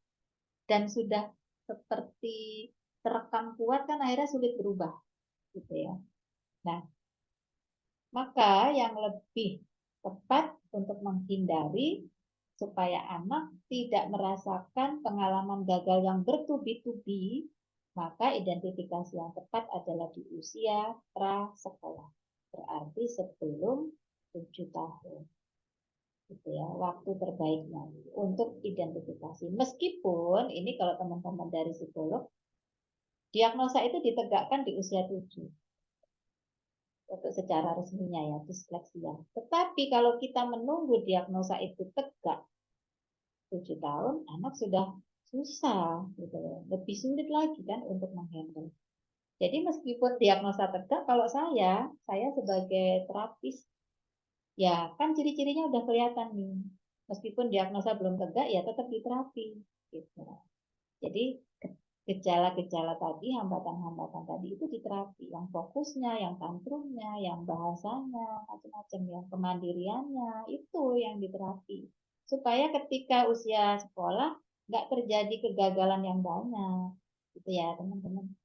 dan sudah seperti terekam kuat kan akhirnya sulit berubah gitu ya. Nah, maka yang lebih tepat untuk menghindari supaya anak tidak merasakan pengalaman gagal yang bertubi-tubi, maka identifikasi yang tepat adalah di usia prasekolah. Berarti sebelum 7 tahun. Gitu ya, waktu terbaiknya untuk identifikasi. Meskipun ini kalau teman-teman dari psikolog, diagnosa itu ditegakkan di usia 7 untuk secara resminya ya, disleksia. Tetapi kalau kita menunggu diagnosa itu tegak 7 tahun, anak sudah susah gitu, lebih sulit lagi kan untuk menghandle. Jadi meskipun diagnosa tegak, kalau saya sebagai terapis, ya kan ciri-cirinya udah kelihatan nih. Meskipun diagnosa belum tegak, ya tetap diterapi. Gitu. Jadi gejala-gejala tadi, hambatan-hambatan tadi itu diterapi. Yang fokusnya, yang tantrumnya, yang bahasanya, macam-macam, yang kemandiriannya, itu yang diterapi. Supaya ketika usia sekolah, nggak terjadi kegagalan yang banyak. Gitu ya, teman-teman.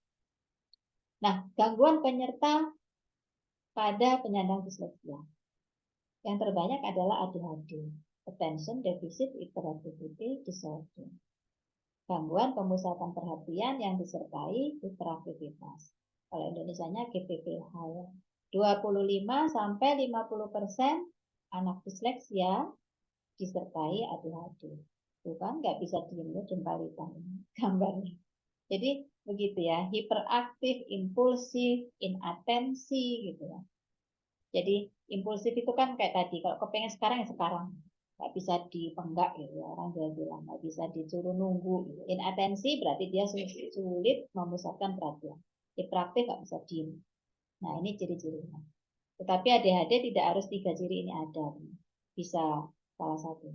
Nah, gangguan penyerta pada penyandang disleksia. Yang terbanyak adalah ADHD, Attention Deficit Hyperactivity Disorder. Gangguan pemusatan perhatian yang disertai hiperaktivitas. Kalau Indonesianya GPPH ya. 25 sampai 50% anak disleksia disertai ADHD. Itu kan nggak bisa diem ya jempalitan gambarnya. Jadi begitu ya, hiperaktif, impulsif, inatensi gitu ya. Jadi impulsif itu kan kayak tadi, kalau kepengen sekarang ya sekarang, nggak bisa dipenggak gitu ya, orang Jawa bilang nggak bisa disuruh nunggu gitu. Inatensi berarti dia sulit memusatkan perhatian. Hiperaktif nggak bisa diem. Nah ini ciri-cirinya. Tetapi ADHD tidak harus 3 ciri ini ada, bisa salah satu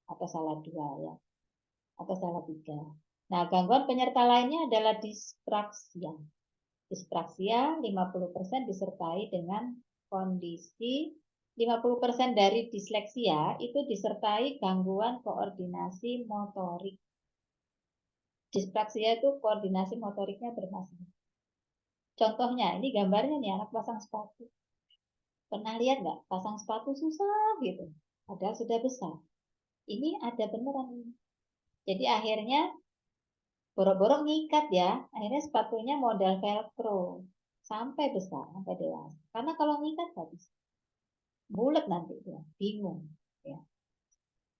atau salah dua ya, atau salah tiga. Nah gangguan penyerta lainnya adalah dispraksia. Dispraksia 50% disertai dengan kondisi 50% dari disleksia itu disertai gangguan koordinasi motorik. Dispraksia itu koordinasi motoriknya bermasalah. Contohnya, ini gambarnya nih anak pasang sepatu. Pernah lihat nggak? Pasang sepatu susah gitu. Padahal sudah besar. Ini ada beneran ini. Jadi akhirnya boro-boro ngikat ya. Akhirnya sepatunya model velcro. Sampai besar, sampai dewasa. Karena kalau ngikat habis bulat nanti dia, bingung. Ya.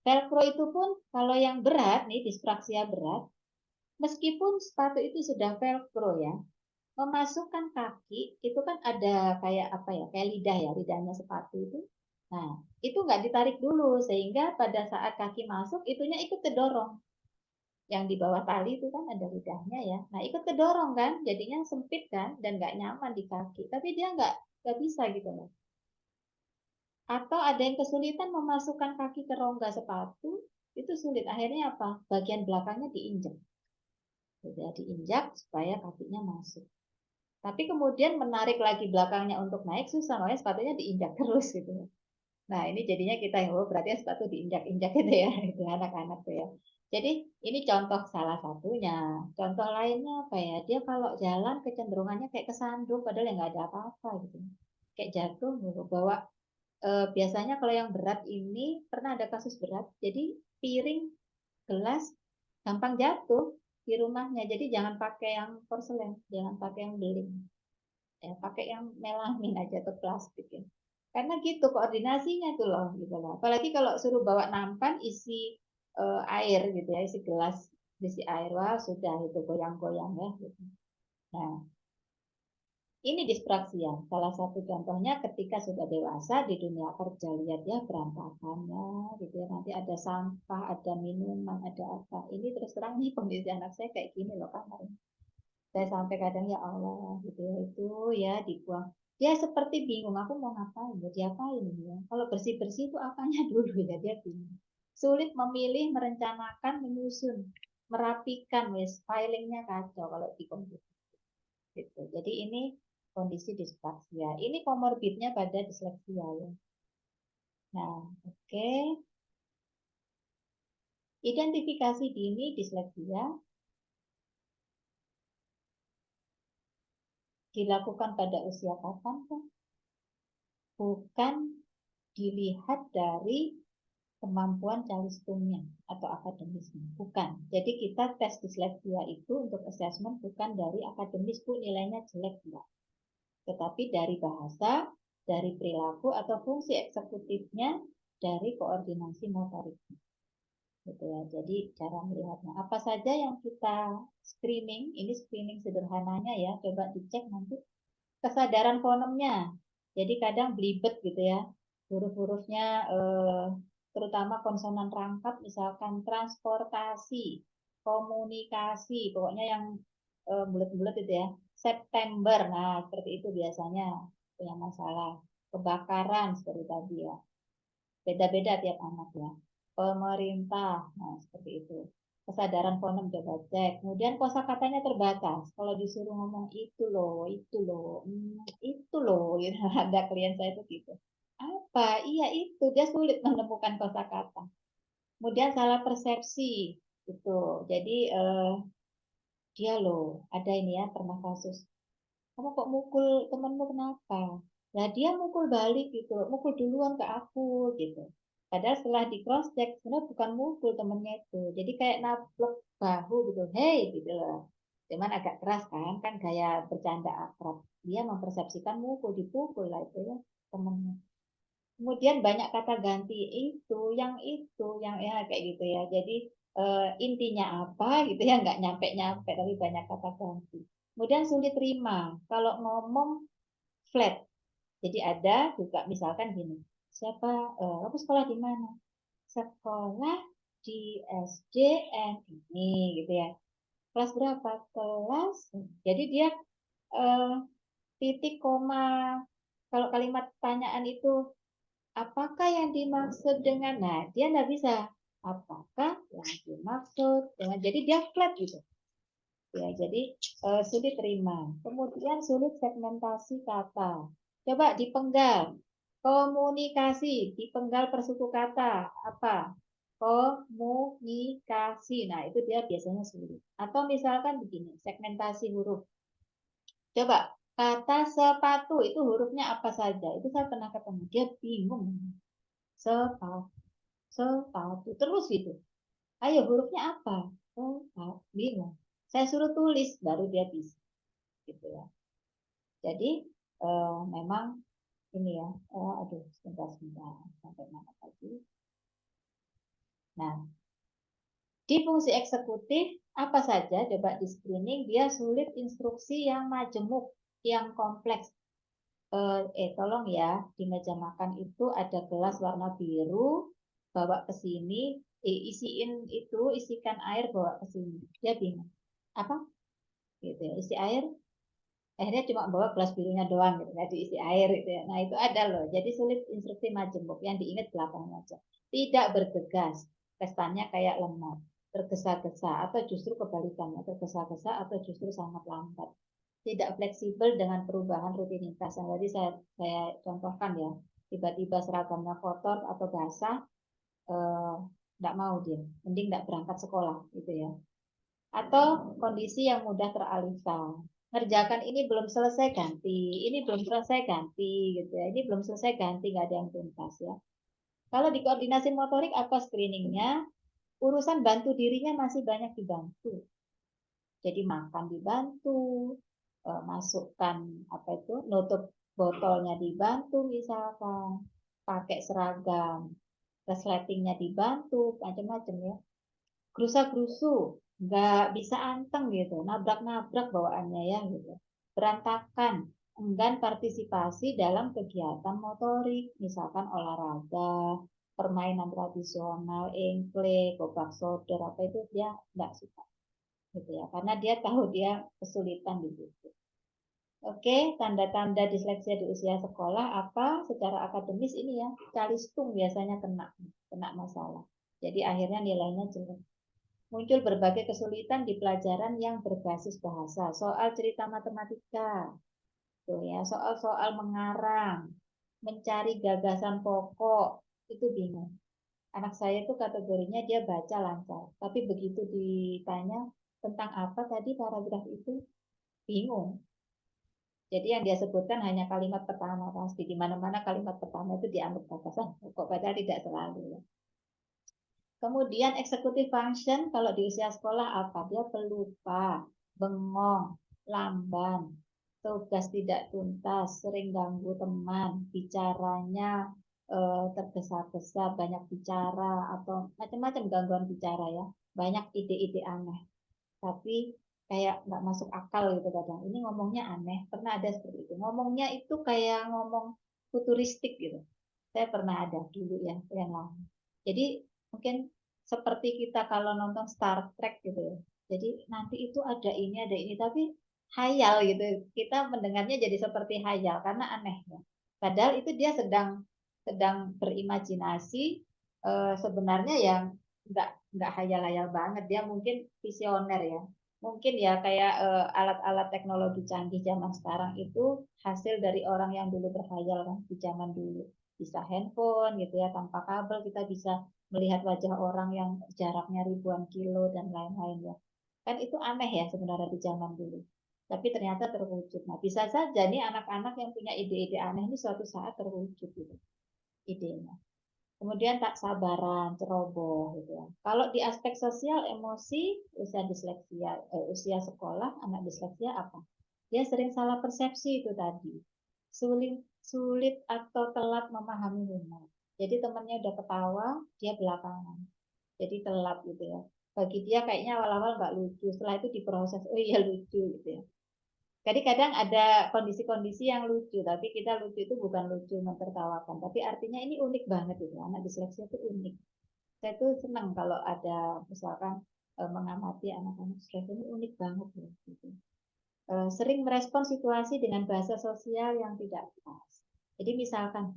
Velcro itu pun kalau yang berat nih, dispraksia berat, meskipun sepatu itu sudah velcro ya, memasukkan kaki itu kan ada kayak apa ya, kayak lidah ya, lidahnya sepatu itu. Nah, itu nggak ditarik dulu sehingga pada saat kaki masuk itunya ikut terdorong. Yang di bawah tali itu kan ada lidahnya ya. Nah, ikut terdorong kan, jadinya sempit kan dan nggak nyaman di kaki. Tapi dia nggak bisa gitu loh. Atau ada yang kesulitan memasukkan kaki ke rongga sepatu, itu sulit. Akhirnya apa? Bagian belakangnya diinjak. Jadi diinjak supaya kakinya masuk. Tapi kemudian menarik lagi belakangnya untuk naik susah, makanya sepatunya diinjak terus gitu. Nah ini jadinya kita yang berarti sepatu diinjak-injak gitu ya, itu anak-anak tuh ya. Jadi ini contoh salah satunya. Contoh lainnya apa ya? Dia kalau jalan kecenderungannya kayak kesandung, padahal ya nggak ada apa-apa gitu. Kayak jatuh, bawa biasanya kalau yang berat ini pernah ada kasus berat, jadi piring, gelas gampang jatuh di rumahnya. Jadi jangan pakai yang porselen, jangan pakai yang beling, ya pakai yang melamin aja atau plastik ya. Karena gitu koordinasinya tuh loh, gitu loh. Apalagi kalau suruh bawa nampan isi air gitu ya, isi gelas isi air, wah sudah itu goyang-goyang ya. Gitu. Nah, ini dispraksia. Salah satu contohnya ketika sudah dewasa di dunia kerja, lihat ya berantakannya gitu ya. Nanti ada sampah, ada minuman, ada apa. Ini terus terang nih kondisi anak saya kayak gini loh kamarnya. Saya sampai kadang ya Allah gitu ya itu ya dibuang. Dia seperti bingung aku mau ngapain, mau diapain ya. Kalau bersih-bersih itu apanya dulu ya dia bingung. Sulit memilih, merencanakan, menyusun. merapikan, wes filingnya kacau kalau di komputer. Gitu. Jadi ini kondisi disleksia. Ini komorbidnya pada disleksia ya. Nah, oke. Identifikasi dini disleksia dilakukan pada usia kapan kan? Bukan dilihat dari kemampuan calistumnya atau akademisnya. Bukan. Jadi kita tes disleksia itu untuk assessment bukan dari akademis, Bu, nilainya jelek enggak. Tetapi dari bahasa, dari perilaku atau fungsi eksekutifnya, dari koordinasi motoriknya. Gitu ya. Jadi cara melihatnya. Apa saja yang kita screening, ini screening sederhananya ya, coba dicek nanti. Kesadaran fonemnya. Jadi kadang belibet gitu ya. Huruf-hurufnya terutama konsonan rangkap, misalkan transportasi, komunikasi, pokoknya yang bulat-bulat itu ya. September, nah seperti itu biasanya punya masalah. Kebakaran seperti tadi ya. Beda-beda tiap anak ya. Pemerintah, nah seperti itu. Kesadaran fonem coba cek. Kemudian kosakatanya terbatas. Kalau disuruh ngomong itu loh, gitu. Ada klien saya itu gitu. Apa? Iya itu. Dia sulit menemukan kosakata. Kemudian salah persepsi, gitu. Jadi dia loh, ada ini ya pernah kasus. Kamu kok mukul temenmu kenapa? Nah dia mukul balik gitu, mukul duluan ke aku gitu. Padahal setelah di cross check sebenarnya bukan mukul temennya itu, jadi kayak naplok bahu gitu, hey gitu loh. Cuman agak keras kan gaya bercanda akrab. Dia mempersepsikan mukul, dipukul lah itu ya temennya. Kemudian banyak kata ganti yang ya kayak gitu ya. Jadi intinya apa gitu ya nggak nyampe-nyampe tapi banyak kata ganti. Kemudian sulit terima kalau ngomong flat. Jadi ada juga misalkan gini, siapa aku sekolah di mana? Sekolah di SDN ini gitu ya. Kelas berapa? Kelas. Jadi dia eh, titik koma kalau kalimat pertanyaan itu apakah yang dimaksud dengan, nah dia nggak bisa apakah yang dimaksud dengan, jadi dia flat gitu ya. Jadi sulit terima. Kemudian sulit segmentasi kata. Coba dipenggal komunikasi, dipenggal persuku kata apa, komunikasi. Nah itu dia biasanya sulit. Atau misalkan begini, segmentasi huruf. Coba kata sepatu itu hurufnya apa saja, itu saya pernah ketemu, dia bingung. Sepatu, sepatu terus gitu. Ayo hurufnya apa? Sepatu, bingung. Saya suruh tulis baru dia bisa gitu ya. Jadi memang ini ya, aduh sebentar sampai mana tadi. Nah, di fungsi eksekutif apa saja coba di screening, dia sulit instruksi yang majemuk, yang kompleks. Tolong ya, di meja makan itu ada gelas warna biru, bawa ke sini, isikan air bawa ke sini. Dia bingung. Apa? Gitu ya, isi air. Akhirnya cuma bawa gelas birunya doang gitu, nggak diisi air gitu ya. Nah itu ada loh. Jadi sulit instruksi majemuk, yang diingat belakangnya aja. Tidak bergegas, kesannya kayak lemah, tergesa-gesa atau justru kebalikannya, tergesa-gesa atau justru sangat lambat. Tidak fleksibel dengan perubahan rutinitas yang tadi saya contohkan ya. Tiba-tiba seragamnya kotor atau basah, nggak mau dia, mending nggak berangkat sekolah gitu ya. Atau kondisi yang mudah teralihkan, ngerjakan ini belum selesai ganti, ini belum selesai ganti gitu ya, ini belum selesai ganti, nggak ada yang tuntas ya. Kalau di koordinasi motorik apa screeningnya, urusan bantu dirinya masih banyak dibantu. Jadi makan dibantu, masukkan apa itu, nutup botolnya dibantu misalkan, pakai seragam, resletingnya dibantu, macam-macam ya. Gerusa-gerusu, nggak bisa anteng gitu, nabrak-nabrak bawaannya ya gitu. Berantakan, enggan partisipasi dalam kegiatan motorik, misalkan olahraga, permainan tradisional, engkle, gobak sodor, apa itu dia nggak suka gitu ya, karena dia tahu dia kesulitan di situ. Oke, tanda-tanda disleksia di usia sekolah apa? Secara akademis ini ya, calistung biasanya kena masalah. Jadi akhirnya nilainya jelek. muncul berbagai kesulitan di pelajaran yang berbasis bahasa, soal cerita matematika, tuh ya, soal-soal mengarang, mencari gagasan pokok, itu bingung. Anak saya itu kategorinya dia baca lancar, tapi begitu ditanya tentang apa tadi paragraf itu, bingung. Jadi yang dia sebutkan hanya kalimat pertama pasti, di mana-mana kalimat pertama itu dianggap gagasan pokok, padahal tidak selalu ya. Kemudian executive function kalau di usia sekolah apa? Dia pelupa, bengong, lamban, tugas tidak tuntas, sering ganggu teman, bicaranya tergesa-gesa, banyak bicara atau macam-macam gangguan bicara ya, banyak ide-ide aneh. Tapi kayak nggak masuk akal gitu kadang. Ini ngomongnya aneh, pernah ada seperti itu. Ngomongnya itu kayak ngomong futuristik gitu. Saya pernah ada dulu ya, yang lama. Jadi mungkin seperti kita kalau nonton Star Trek gitu ya. Jadi nanti itu ada ini, tapi hayal gitu. Kita mendengarnya jadi seperti hayal karena aneh ya. Padahal itu dia sedang sedang berimajinasi, sebenarnya yang nggak hayal-hayal banget. Dia mungkin visioner ya. Mungkin ya kayak alat-alat teknologi canggih zaman sekarang itu hasil dari orang yang dulu berhayal kan di zaman dulu. Bisa handphone gitu ya, tanpa kabel kita bisa melihat wajah orang yang jaraknya ribuan kilo dan lain-lain ya. Kan itu aneh ya sebenarnya di zaman dulu. Tapi ternyata terwujud. Nah, bisa saja nih anak-anak yang punya ide-ide aneh ini suatu saat terwujud gitu idenya. Kemudian tak sabaran, ceroboh gitu ya. Kalau di aspek sosial, emosi, usia disleksia, usia sekolah, anak disleksia apa? Dia sering salah persepsi itu tadi. Sulit, sulit atau telat memahami humor. Jadi temannya udah ketawa, dia belakangan. Jadi telat gitu ya. Bagi dia kayaknya awal-awal nggak lucu, setelah itu diproses, oh iya lucu gitu ya. Jadi kadang ada kondisi-kondisi yang lucu, tapi kita lucu itu bukan lucu mentertawakan, tapi artinya ini unik banget itu, anak disleksia itu unik. Saya tuh senang kalau ada misalkan mengamati anak-anak disleksia ini unik banget ya. Gitu. Sering merespon situasi dengan bahasa sosial yang tidak pas. Jadi misalkan,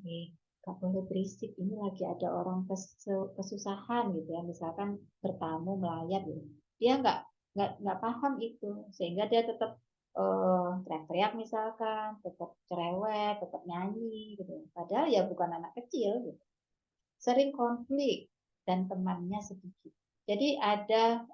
gak boleh berisik, ini lagi ada orang kesusahan gitu ya, misalkan bertamu melayat gitu. Dia nggak paham itu, sehingga dia tetap teriak-teriak misalkan, tetap cerewet, tetap nyanyi gitu. Padahal ya bukan anak kecil gitu. Sering konflik dan temannya sedikit. Jadi ada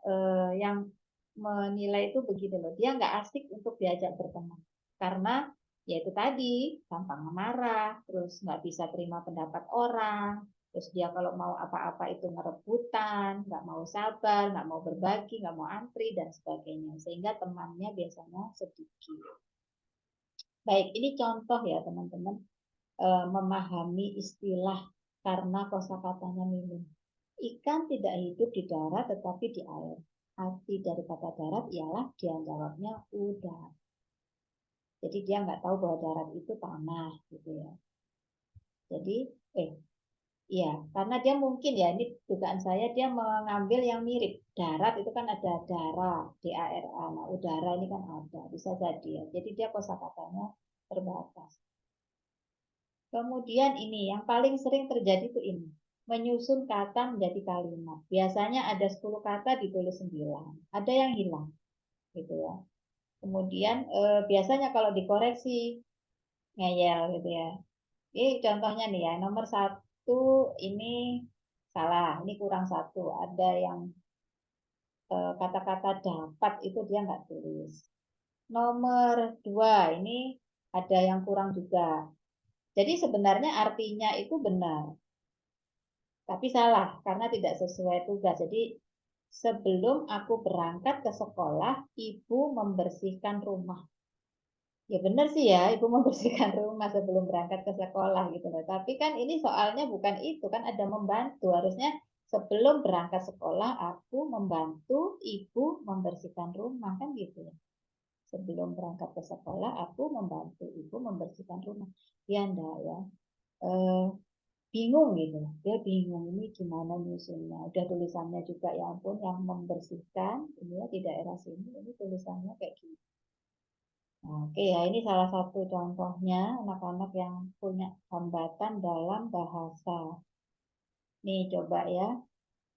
yang menilai itu begitu loh, dia nggak asik untuk diajak berteman karena ya itu tadi gampang marah, terus nggak bisa terima pendapat orang, terus dia kalau mau apa-apa itu ngerebutan, nggak mau sabar, nggak mau berbagi, nggak mau antri dan sebagainya, sehingga temannya biasanya sedikit. Baik, ini contoh ya teman-teman, memahami istilah karena kosakatanya minim. Ikan tidak hidup di darat tetapi di air. Arti dari kata darat ialah dia jawabnya udara. Jadi dia nggak tahu bahwa darat itu tanah gitu ya. Jadi iya, karena dia mungkin ya, ini dugaan saya dia mengambil yang mirip. Darat itu kan ada dara, DARA. Nah, udara ini kan ada, bisa jadi ya. Jadi dia kosakatanya terbatas. Kemudian ini yang paling sering terjadi itu ini. Menyusun kata menjadi kalimat. Biasanya ada 10 kata ditulis 9. Ada yang hilang gitu ya. Kemudian biasanya kalau dikoreksi ngeyel gitu ya. Ini contohnya nih ya, nomor 1 ini salah, ini kurang 1. Ada yang kata-kata dapat itu dia nggak tulis. Nomor 2 ini ada yang kurang juga. Jadi sebenarnya artinya itu benar, tapi salah karena tidak sesuai tugas. Jadi sebelum aku berangkat ke sekolah, ibu membersihkan rumah. Ya benar sih ya, ibu membersihkan rumah sebelum berangkat ke sekolah gitu loh. Tapi kan ini soalnya bukan itu, kan ada membantu. Harusnya sebelum berangkat sekolah, aku membantu ibu membersihkan rumah kan gitu ya. Sebelum berangkat ke sekolah, aku membantu ibu membersihkan rumah. Ya enggak ya. Eh, Bingung gitu, dia bingung ini gimana nyusunnya, udah tulisannya juga ya ampun yang membersihkan ini ya di daerah sini ini tulisannya kayak gitu. Nah, oke ya, ini salah satu contohnya anak-anak yang punya hambatan dalam bahasa. Nih coba ya,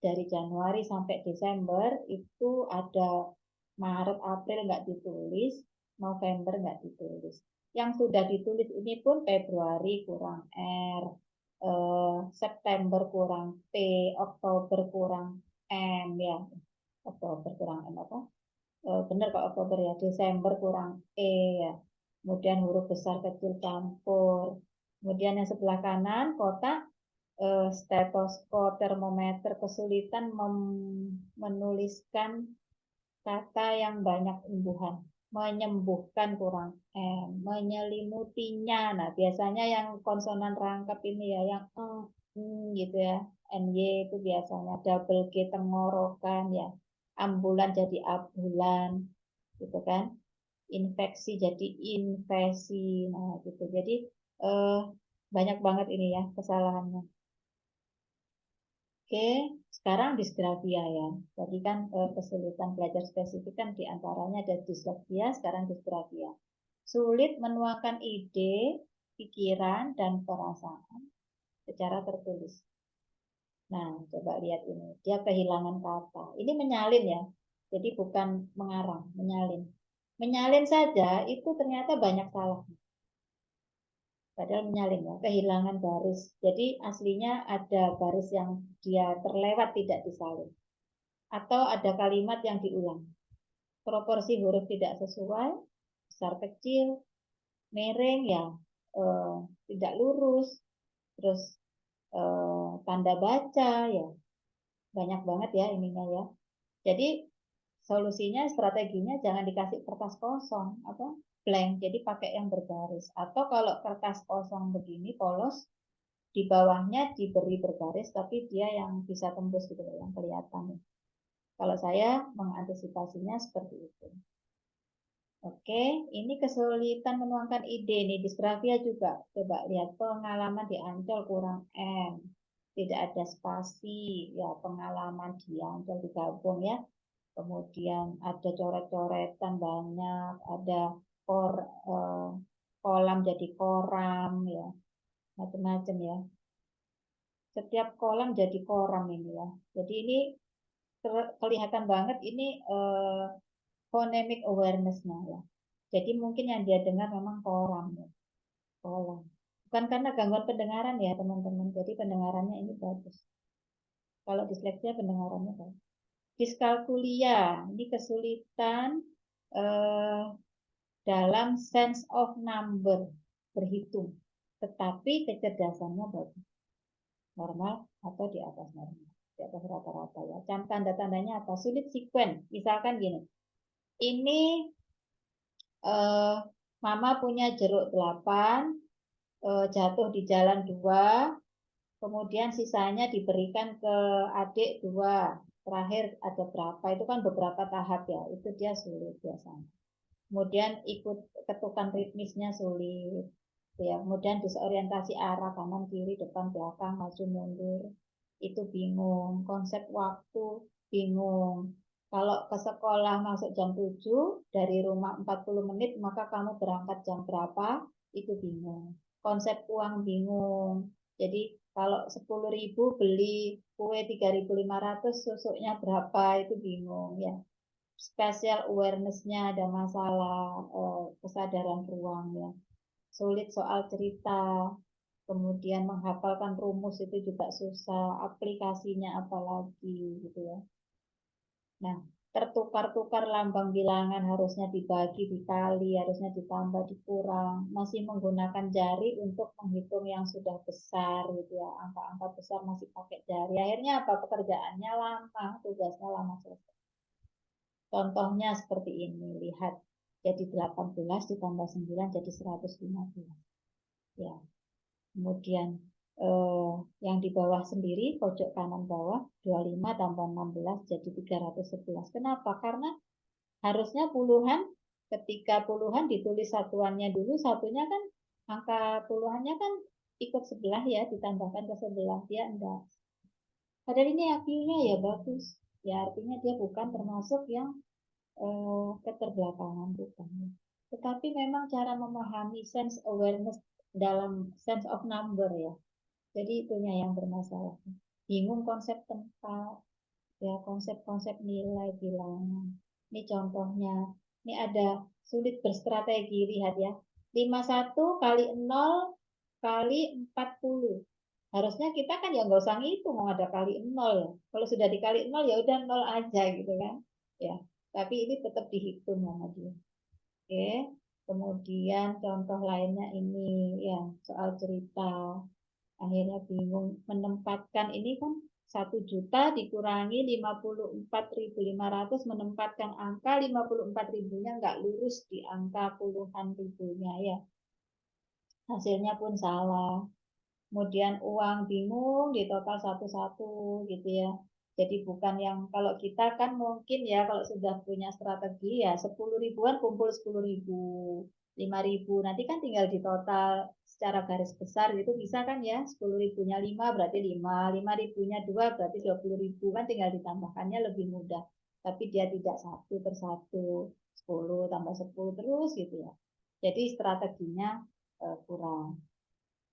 dari Januari sampai Desember itu ada Maret, April nggak ditulis, November nggak ditulis. Yang sudah ditulis ini pun Februari kurang R, September kurang T, Oktober kurang M ya. Oktober kurang M apa? Benar kok Oktober ya. Desember kurang E ya. Kemudian huruf besar kecil campur. Kemudian yang sebelah kanan kotak stetoskop, termometer, kesulitan menuliskan kata yang banyak imbuhan, menyembuhkan kurang M, menyelimutinya. Nah, biasanya yang konsonan rangkap ini ya, yang gitu ya, NY itu biasanya double G tenggorokan ya, ambulan jadi abulan, gitu kan, infeksi jadi infeksi, nah gitu. Jadi banyak banget ini ya kesalahannya. Oke, sekarang disgrafia ya. Tadi kan kesulitan belajar spesifik kan diantaranya ada disleksia, sekarang disgrafia. Sulit menuangkan ide, pikiran, dan perasaan secara tertulis. Nah, coba lihat ini. Dia kehilangan kata. Ini menyalin ya. Jadi bukan mengarang, menyalin. Menyalin saja itu ternyata banyak salah. Padahal menyalin ya, kehilangan baris. Jadi aslinya ada baris yang dia terlewat tidak disalin. Atau ada kalimat yang diulang. Proporsi huruf tidak sesuai, besar kecil, miring ya, tidak lurus, terus tanda baca ya, banyak banget ya ininya ya. Jadi solusinya, strateginya jangan dikasih kertas kosong, apa blank, jadi pakai yang bergaris. Atau kalau kertas kosong begini polos, di bawahnya diberi bergaris, tapi dia yang bisa tembus gitu, yang kelihatan. Kalau saya mengantisipasinya seperti itu. Oke, ini kesulitan menuangkan ide nih, disgrafia juga. Coba lihat pengalaman di Ancol kurang M. Tidak ada spasi, ya pengalaman di Ancol digabung ya. Kemudian ada coret-coretan banyak, ada kolam jadi koram ya, macam-macam ya. Setiap kolam jadi koram ini ya. Jadi ini kelihatan banget ini phonemic awareness-nya ya. Jadi mungkin yang dia dengar memang koram ya, kolam. Bukan karena gangguan pendengaran ya teman-teman. Jadi pendengarannya ini bagus. Kalau disleksia pendengarannya bagus. Diskalkulia, ini kesulitan dalam sense of number, berhitung. Tetapi kecerdasannya bagus. Normal atau di atas normal. Di atas rata-rata ya. Tanda-tandanya apa? Sulit sekuen. Misalkan gini. Ini mama punya jeruk 8, jatuh di jalan 2, kemudian sisanya diberikan ke adik 2, terakhir ada berapa, itu kan beberapa tahap ya, itu dia sulit biasanya. Kemudian ikut ketukan ritmisnya sulit, ya. Kemudian disorientasi arah kanan kiri depan belakang maju mundur itu bingung, konsep waktu bingung. Kalau ke sekolah masuk jam 7, dari rumah 40 menit, maka kamu berangkat jam berapa, itu bingung. Konsep uang bingung. Jadi kalau 10.000 beli kue 3.500, susuknya berapa, itu bingung ya. Spatial awareness-nya ada masalah, kesadaran ruang ya. Sulit soal cerita, kemudian menghafalkan rumus itu juga susah, aplikasinya apalagi gitu ya. Nah, tertukar-tukar lambang bilangan, harusnya dibagi, dikali, harusnya ditambah, dikurang, masih menggunakan jari untuk menghitung yang sudah besar gitu ya, angka-angka besar masih pakai jari. Akhirnya apa? Pekerjaannya lama, tugasnya lama selesai. Contohnya seperti ini, lihat, jadi 18 ditambah 9 jadi 115. Ya. Kemudian yang di bawah sendiri, pojok kanan bawah, 25 tambah 16 jadi 311. Kenapa? Karena harusnya puluhan, ketika puluhan ditulis satuannya dulu, satunya kan angka puluhannya kan ikut sebelah ya, ditambahkan ke sebelah, dia enggak. Padahal ini IQ-nya ya bagus. Ya artinya dia bukan termasuk yang keterbelakangan, bukan. Tetapi memang cara memahami sense awareness dalam sense of number ya. Jadi itunya yang bermasalah. Bingung konsep tempat, Ya, konsep-konsep nilai bilangan. Ini contohnya. Ini ada sulit berstrategi, lihat ya. 51 kali 0 kali 40. Harusnya kita kan ya nggak usah ngitung, mau ada kali 0 ya. Kalau sudah dikali 0 ya udah 0 aja gitu kan. Ya, tapi ini tetap dihitung sama dia. Oke. Kemudian contoh lainnya ini ya, soal cerita. Akhirnya bingung menempatkan ini kan 1 juta dikurangi 54.500 menempatkan angka 54 ribunya nggak lurus di angka puluhan ribunya ya. Hasilnya pun salah. Kemudian uang bingung di total satu-satu gitu ya. Jadi bukan yang kalau kita kan mungkin ya kalau sudah punya strategi ya 10 ribuan kumpul 10 ribu, 5 ribu. Nanti kan tinggal di total secara garis besar gitu bisa kan ya 10 ribunya 5 berarti 5, 5 ribunya 2 berarti 20 ribu kan tinggal ditambahkannya lebih mudah. Tapi dia tidak satu persatu 10 tambah 10 terus gitu ya. Jadi strateginya kurang.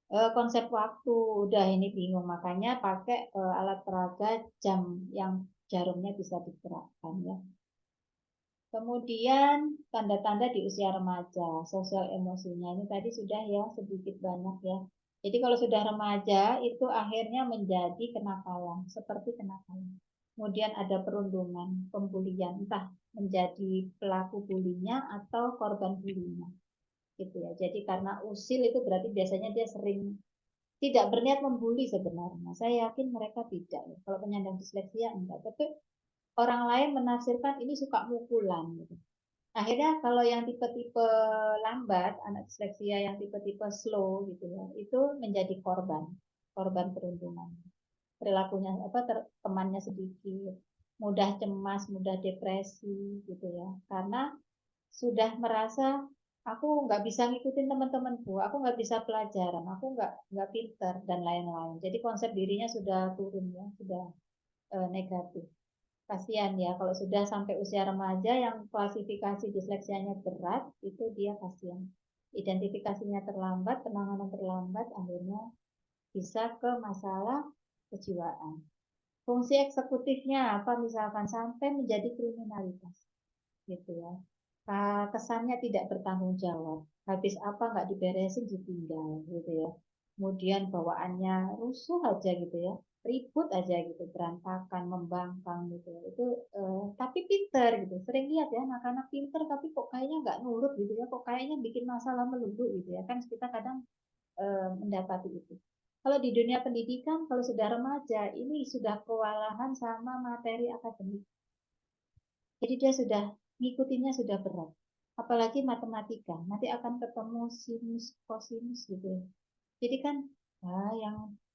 Konsep waktu udah ini bingung makanya pakai alat peraga jam yang jarumnya bisa digerakkan ya. Kemudian tanda-tanda di usia remaja, sosial emosinya ini tadi sudah ya sedikit banyak ya. Jadi kalau sudah remaja itu akhirnya menjadi kenakalan, seperti kenakalan. Kemudian ada perundungan, pembulian, entah menjadi pelaku bulinya atau korban bulinya gitu ya. Jadi karena usil itu berarti biasanya dia sering tidak berniat membuli sebenarnya. Saya yakin mereka tidak. Kalau penyandang disleksia enggak. Tapi orang lain menafsirkan ini suka mukulan. Gitu. Akhirnya kalau yang tipe-tipe lambat, anak disleksia yang tipe-tipe slow gitu ya, itu menjadi korban, korban perundungan. Perilakunya apa temannya sedikit, mudah cemas, mudah depresi gitu ya. Karena sudah merasa aku nggak bisa ngikutin teman-temanku, aku nggak bisa pelajaran, aku nggak pinter dan lain-lain. Jadi konsep dirinya sudah turun ya, sudah negatif. Kasihan ya kalau sudah sampai usia remaja yang klasifikasi disleksianya berat, itu dia kasihan. Identifikasinya terlambat, penanganan terlambat, akhirnya bisa ke masalah kejiwaan. Fungsi eksekutifnya apa misalkan sampai menjadi kriminalitas gitu ya. Kesannya tidak bertanggung jawab. Habis apa nggak diberesin ditinggal gitu ya. Kemudian bawaannya rusuh aja gitu ya, ribut aja gitu, berantakan, membangkang gitu. Itu tapi pinter gitu. Sering lihat ya anak-anak pinter tapi kok kayaknya nggak nurut gitu ya, kok kayaknya bikin masalah melulu gitu ya. Kan kita kadang mendapati itu. Kalau di dunia pendidikan, kalau sudah remaja, ini sudah kewalahan sama materi akademik. Jadi dia sudah ngikutinnya sudah berat. Apalagi matematika, nanti akan ketemu sinus, kosinus gitu ya. Jadi kan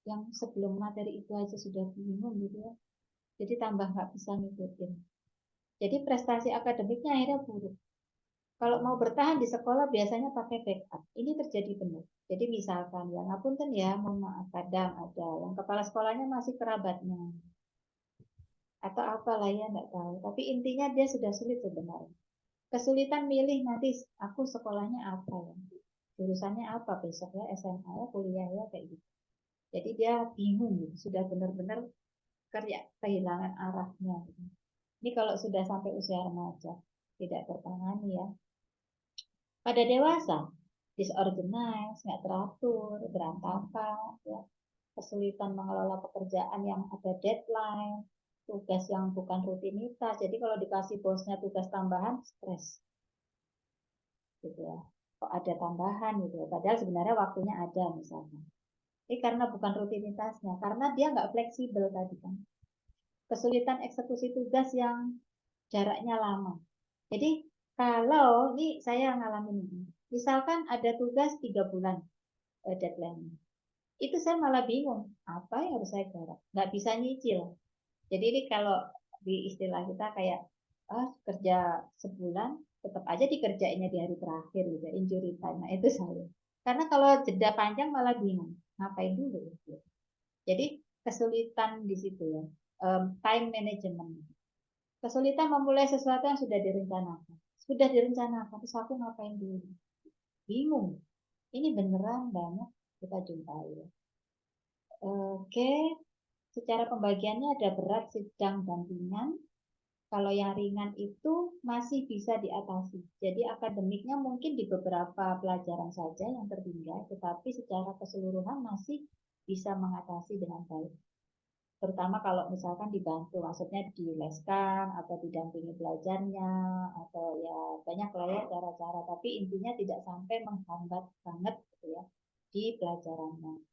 yang sebelum materi itu aja sudah bingung gitu ya. Jadi tambah nggak bisa ngikutin. Jadi prestasi akademiknya akhirnya buruk. Kalau mau bertahan di sekolah biasanya pakai backup. Ini terjadi benar. Jadi misalkan ya, ngapunten ya, mohon maaf kadang ada yang kepala sekolahnya masih kerabatnya atau apalah ya nggak tahu. Tapi intinya dia sudah sulit sebenarnya. Kesulitan milih nanti aku sekolahnya apa ya, jurusannya apa besok ya, SMA ya, kuliah ya kayak gitu. Jadi dia bingung gitu, sudah benar-benar kerja kehilangan arahnya. Gitu. Ini kalau sudah sampai usia remaja tidak tertangani ya. Pada dewasa disorganized, nggak teratur, berantakan, ya. Kesulitan mengelola pekerjaan yang ada deadline, tugas yang bukan rutinitas. Jadi kalau dikasih bosnya tugas tambahan, stres gitu ya. Kok ada tambahan gitu ya. Padahal sebenarnya waktunya ada misalnya. Ini karena bukan rutinitasnya, karena dia nggak fleksibel tadi kan. Kesulitan eksekusi tugas yang jaraknya lama. Jadi kalau ini saya ngalamin ini, misalkan ada tugas 3 bulan deadline, itu saya malah bingung apa yang harus saya garap, nggak bisa nyicil. Jadi ini kalau di istilah kita kayak kerja sebulan tetap aja dikerjainnya di hari terakhir gitu, injury time. Nah itu saya. Karena kalau jeda panjang malah bingung ngapain dulu. Gitu. Jadi kesulitan di situ ya, time management. Kesulitan memulai sesuatu yang sudah direncanakan. Sudah direncanakan, terus aku ngapain dulu? Bingung. Ini beneran banyak kita jumpai. Ya. Oke, secara pembagiannya ada berat, sedang, dan ringan. Kalau yang ringan itu masih bisa diatasi. Jadi akademiknya mungkin di beberapa pelajaran saja yang tertinggal, tetapi secara keseluruhan masih bisa mengatasi dengan baik. Terutama kalau misalkan dibantu, maksudnya dileskan atau didampingi belajarnya, atau ya banyak lah ya cara-cara. Tapi intinya tidak sampai menghambat banget gitu ya di pelajarannya.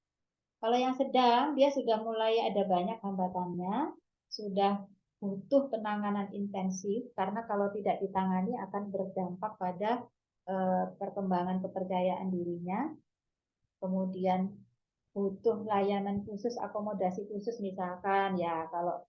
Kalau yang sedang, dia sudah mulai ada banyak hambatannya, sudah butuh penanganan intensif, karena kalau tidak ditangani akan berdampak pada perkembangan kepercayaan dirinya, kemudian butuh layanan khusus, akomodasi khusus, misalkan ya kalau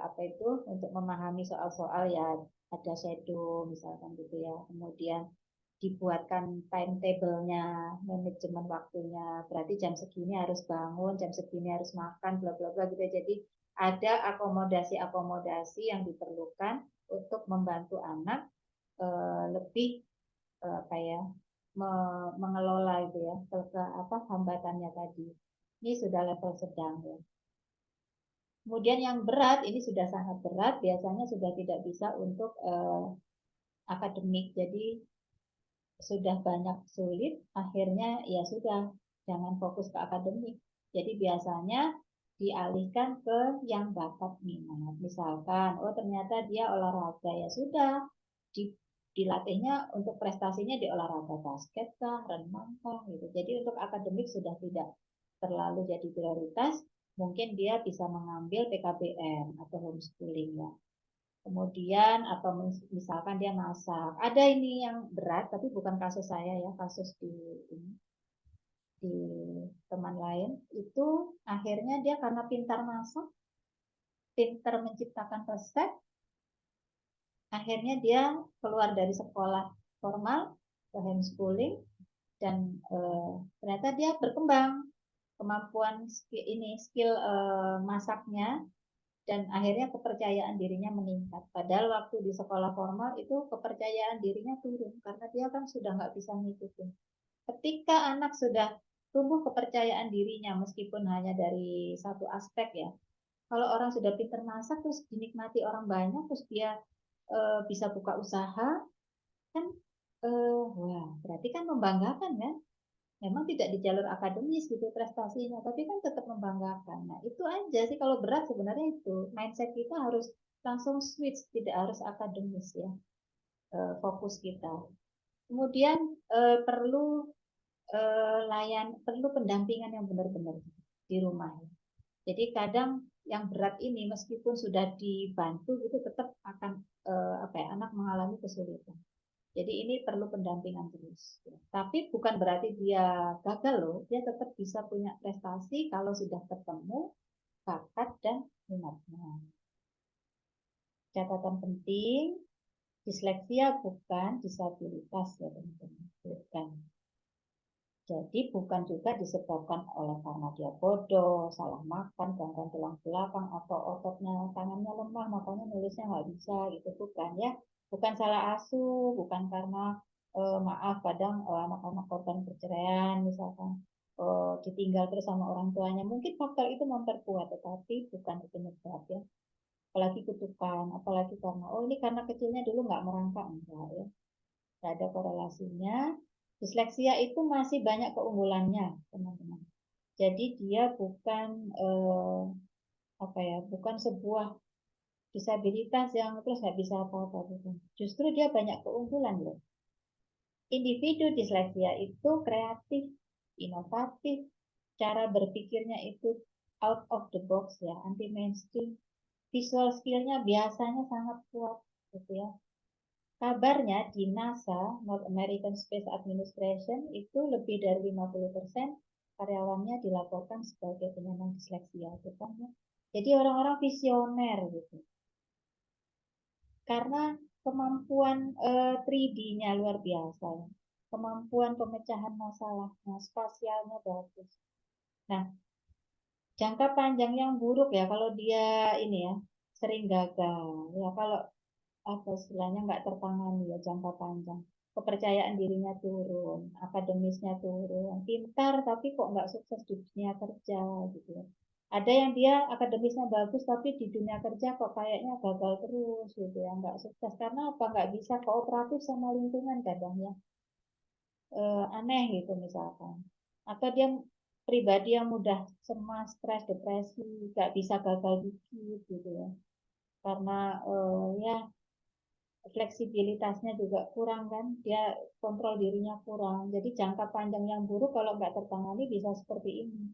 apa itu untuk memahami soal-soal ya ada shadow misalkan gitu ya, kemudian dibuatkan timetable-nya, manajemen waktunya. Berarti jam segini harus bangun, jam segini harus makan, bla bla bla gitu. Jadi ada akomodasi-akomodasi yang diperlukan untuk membantu anak lebih apa ya mengelola itu ya ke apa hambatannya tadi. Ini sudah level sedang ya. Kemudian yang berat ini sudah sangat berat, biasanya sudah tidak bisa untuk akademik. Jadi sudah banyak sulit, akhirnya ya sudah, jangan fokus ke akademik. Jadi biasanya dialihkan ke yang bakat minat. Misalkan, oh ternyata dia olahraga, ya sudah, dilatihnya untuk prestasinya di olahraga basket kah, renang kah, gitu. Jadi untuk akademik sudah tidak terlalu jadi prioritas, mungkin dia bisa mengambil PKBM atau homeschooling ya. Kemudian atau misalkan dia masak. Ada ini yang berat, tapi bukan kasus saya ya, kasus di teman lain. Itu akhirnya dia karena pintar masak, pintar menciptakan resep, akhirnya dia keluar dari sekolah formal ke homeschooling dan ternyata dia berkembang kemampuan skill masaknya dan akhirnya kepercayaan dirinya meningkat. Padahal waktu di sekolah formal itu kepercayaan dirinya turun karena dia kan sudah nggak bisa ngikutin. Ketika anak sudah tumbuh kepercayaan dirinya meskipun hanya dari satu aspek ya. Kalau orang sudah pintar masak terus dinikmati orang banyak terus dia bisa buka usaha kan wah berarti kan membanggakan kan. Memang tidak di jalur akademis gitu prestasinya, tapi kan tetap membanggakan. Nah, itu aja sih kalau berat sebenarnya itu. Mindset kita harus langsung switch, tidak harus akademis ya, fokus kita. Kemudian perlu perlu pendampingan yang benar-benar di rumah. Jadi kadang yang berat ini meskipun sudah dibantu itu tetap akan apa ya, anak mengalami kesulitan. Jadi ini perlu pendampingan terus. Tapi bukan berarti dia gagal loh. Dia tetap bisa punya prestasi kalau sudah ketemu bakat dan minatnya. Catatan penting, disleksia bukan disabilitas ya teman-teman. Bukan. Jadi bukan juga disebabkan oleh karena dia bodoh, salah makan, gangguan tulang belakang, atau ototnya tangannya lemah, makanya nulisnya nggak bisa, gitu bukan ya. Bukan salah asuh, bukan karena maaf kadang anak-anak korban perceraian misalkan ditinggal terus sama orang tuanya. Mungkin faktor itu memperkuat, tetapi bukan penyebab ya. Apalagi kutukan, apalagi karena oh ini karena kecilnya dulu nggak merangkak enggak ya. Tidak ada korelasinya. Disleksia itu masih banyak keunggulannya, teman-teman. Jadi dia bukan apa ya, bukan sebuah disabilitas yang terus nggak bisa apa-apa. Justru dia banyak keunggulan loh. Individu disleksia itu kreatif, inovatif, cara berpikirnya itu out of the box ya, anti mainstream. Visual skillnya biasanya sangat kuat, gitu ya. Kabarnya di NASA, North American Space Administration, itu lebih dari 50% karyawannya dilaporkan sebagai penyandang disleksia. Gitu ya. Jadi orang-orang visioner gitu. Karena kemampuan 3D-nya luar biasa. Kemampuan pemecahan masalahnya, spasialnya bagus. Nah, jangka panjang yang buruk ya kalau dia ini ya sering gagal. Ya kalau apa istilahnya nggak tertangani ya jangka panjang. Kepercayaan dirinya turun, akademisnya turun, pintar tapi kok nggak sukses di dunia kerja gitu ya. Ada yang dia akademisnya bagus tapi di dunia kerja kok kayaknya gagal terus gitu ya, nggak sukses karena apa? Nggak bisa kooperatif sama lingkungan kadang ya, aneh gitu misalkan. Atau dia pribadi yang mudah cemas, stres, depresi, nggak bisa gagal dikit gitu ya. Karena ya fleksibilitasnya juga kurang kan, dia kontrol dirinya kurang. Jadi jangka panjang yang buruk kalau nggak tertangani bisa seperti ini.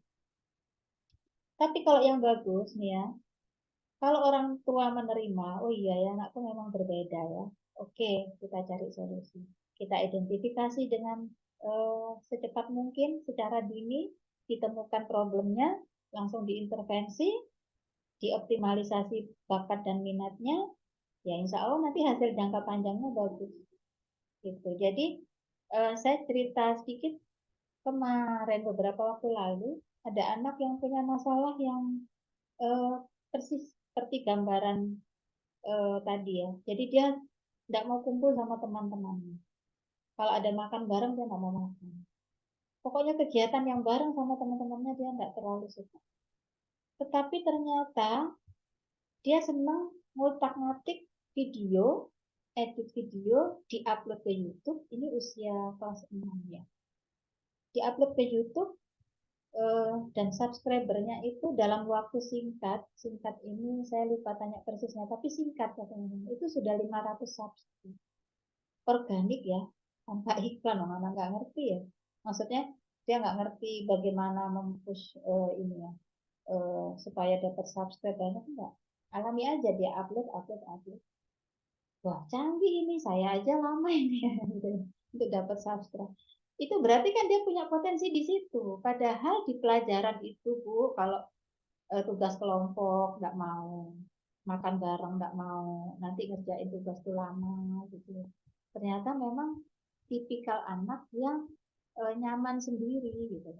Tapi kalau yang bagus nih ya, kalau orang tua menerima, oh iya ya anakku memang berbeda ya. Oke, kita cari solusi. Kita identifikasi dengan secepat mungkin, secara dini, ditemukan problemnya, langsung diintervensi, dioptimalisasi bakat dan minatnya, ya insya Allah nanti hasil jangka panjangnya bagus. Gitu. Jadi saya cerita sedikit kemarin beberapa waktu lalu ada anak yang punya masalah yang eh, persis seperti gambaran tadi ya. Jadi dia tidak mau kumpul sama teman-temannya. Kalau ada makan bareng dia nggak mau makan. Pokoknya kegiatan yang bareng sama teman-temannya dia nggak terlalu suka. Tetapi ternyata dia senang ngutak-ngatik video, edit video, diupload ke YouTube. Ini usia kelas 6 ya. Diupload ke YouTube dan subscribernya itu dalam waktu singkat, singkat ini saya lupa tanya persisnya, tapi singkat katanya, itu sudah 500 subscribe. Organik ya, tanpa iklan, loh, anak nggak ngerti ya. Maksudnya dia nggak ngerti bagaimana mempush ini ya, supaya dapat subscribe banyak enggak. Alami aja dia upload, upload, upload. Wah canggih ini, saya aja lama ini ya, untuk dapat subscribe. Itu berarti kan dia punya potensi di situ. Padahal di pelajaran itu Bu, kalau tugas kelompok nggak mau, makan bareng nggak mau, nanti ngerjain tugas tuh lama gitu. Ternyata memang tipikal anak yang nyaman sendiri gitu.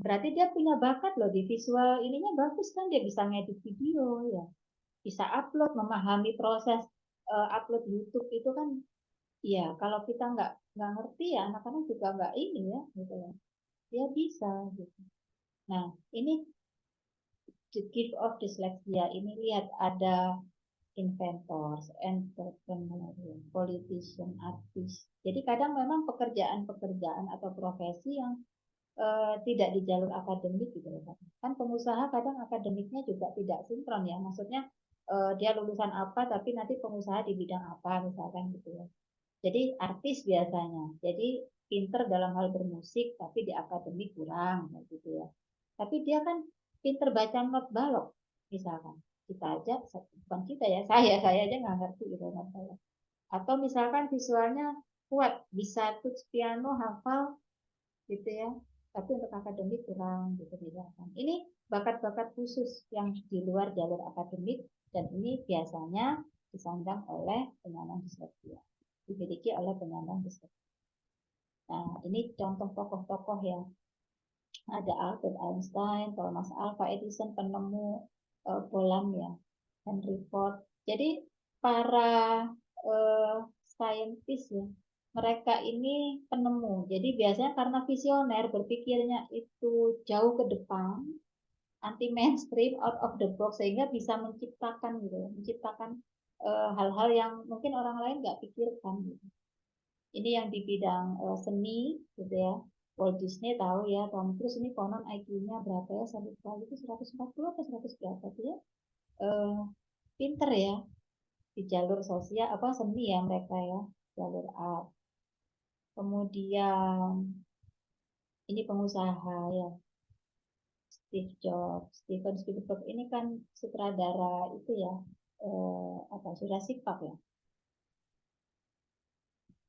Berarti dia punya bakat loh di visual ininya bagus kan, dia bisa ngedit video ya, bisa upload, memahami proses upload YouTube itu kan. Iya, kalau kita nggak ngerti ya anak-anak juga nggak ini ya gitu ya. Dia bisa gitu. Nah, ini the gift of dyslexia ini lihat ada inventors, entrepreneur, politician, artis. Jadi kadang memang pekerjaan-pekerjaan atau profesi yang tidak di jalur akademik gitu ya. Kan pengusaha kadang akademiknya juga tidak sinkron ya. Maksudnya dia lulusan apa tapi nanti pengusaha di bidang apa misalkan gitu ya. Jadi artis biasanya. Jadi pinter dalam hal bermusik tapi di akademik kurang gitu ya. Tapi dia kan pinter baca not balok misalkan. Kita aja, bukan kita ya, saya aja nggak ngerti gitu not balok. Atau misalkan visualnya kuat, bisa touch piano, hafal gitu ya. Tapi untuk akademik kurang gitu misalkan. Ini bakat-bakat khusus yang di luar jalur akademik dan ini biasanya disandang oleh penyandang disleksia, dimiliki oleh penyandang disleksia. Nah, ini contoh tokoh-tokoh yang ada Albert Einstein, Thomas Alva Edison, penemu bohlam ya, Henry Ford. Jadi para uh, saintis ya, mereka ini penemu. Jadi biasanya karena visioner, berpikirnya itu jauh ke depan, anti mainstream, out of the box, sehingga bisa menciptakan gitu, menciptakan hal-hal yang mungkin orang lain nggak pikirkan gitu. Ini yang di bidang seni gitu ya. Walt Disney tahu ya, Tom Cruise ini konon IQ-nya berapa ya, satu kali itu 140 atau 100 berapa tuh ya. Eh, Pinter ya di jalur sosial apa seni ya mereka ya, jalur art. Kemudian ini pengusaha ya, Steve Jobs, Steven Spielberg ini kan sutradara itu ya, apa Jurassic Park ya.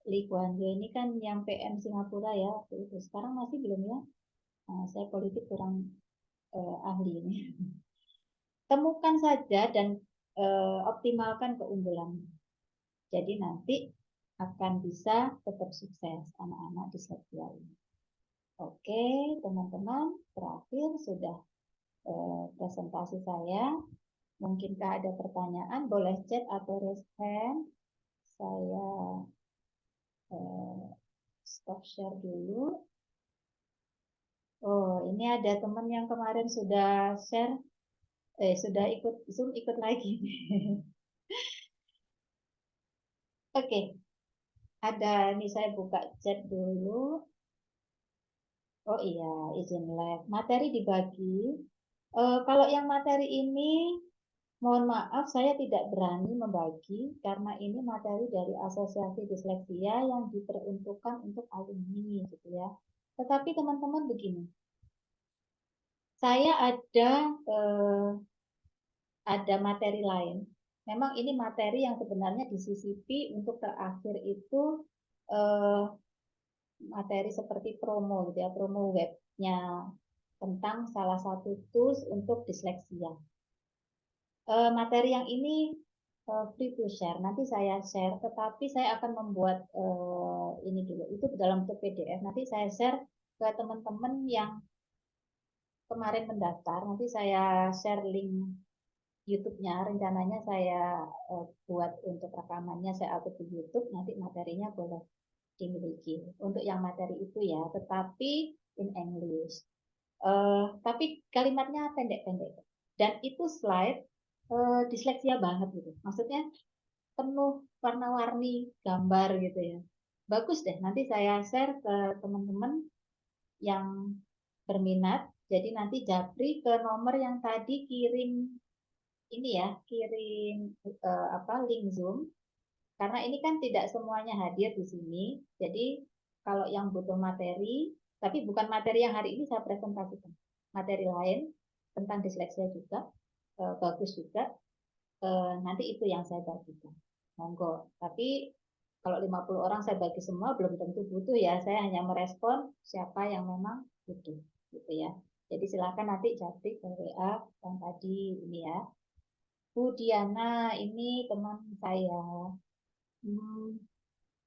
Lee Kuan Yew ini kan yang PM Singapura ya waktu itu. Sekarang masih belum ya? Nah, saya politik kurang ahli ini. Temukan saja dan optimalkan keunggulan. Jadi nanti akan bisa tetap sukses anak-anak disleksia ini. Oke, teman-teman, terakhir sudah presentasi saya. Mungkinkah ada pertanyaan? Boleh chat atau raise hand. Saya stop share dulu. Oh, ini ada teman yang kemarin sudah share, sudah ikut Zoom, ikut lagi. Oke, ada nih saya buka chat dulu. Oh iya, izin live. Materi dibagi. Kalau yang materi ini, mohon maaf, saya tidak berani membagi karena ini materi dari Asosiasi Disleksia yang diperuntukkan untuk alumni, gitu ya. Tetapi teman-teman begini, saya ada materi lain. Memang ini materi yang sebenarnya disisipi untuk terakhir itu eh, materi seperti promo, gitu ya, promo webnya tentang salah satu tools untuk disleksia. Materi yang ini free to share. Nanti saya share, tetapi saya akan membuat ini dulu. Itu dalam bentuk PDF. Nanti saya share ke teman-teman yang kemarin mendaftar. Nanti saya share link YouTube-nya. Rencananya saya buat untuk rekamannya, saya upload di YouTube. Nanti materinya boleh dimiliki. Untuk yang materi itu ya, tetapi in English. Tapi kalimatnya pendek-pendek. Dan itu slide disleksia banget gitu. Maksudnya penuh warna-warni gambar gitu ya. Bagus deh, nanti saya share ke teman-teman yang berminat. Jadi nanti Japri ke nomor yang tadi kirim ini ya, kirim link Zoom. Karena ini kan tidak semuanya hadir di sini. Jadi kalau yang butuh materi, tapi bukan materi yang hari ini saya presentasikan. Materi lain tentang disleksia juga, bagus juga. Nanti itu yang saya bagikan. Monggo. Tapi kalau 50 orang saya bagi semua belum tentu butuh ya. Saya hanya merespon siapa yang memang butuh, gitu ya. Jadi silakan nanti Japri ke WA yang tadi ini ya. Bu Diana, ini teman saya. Hmm,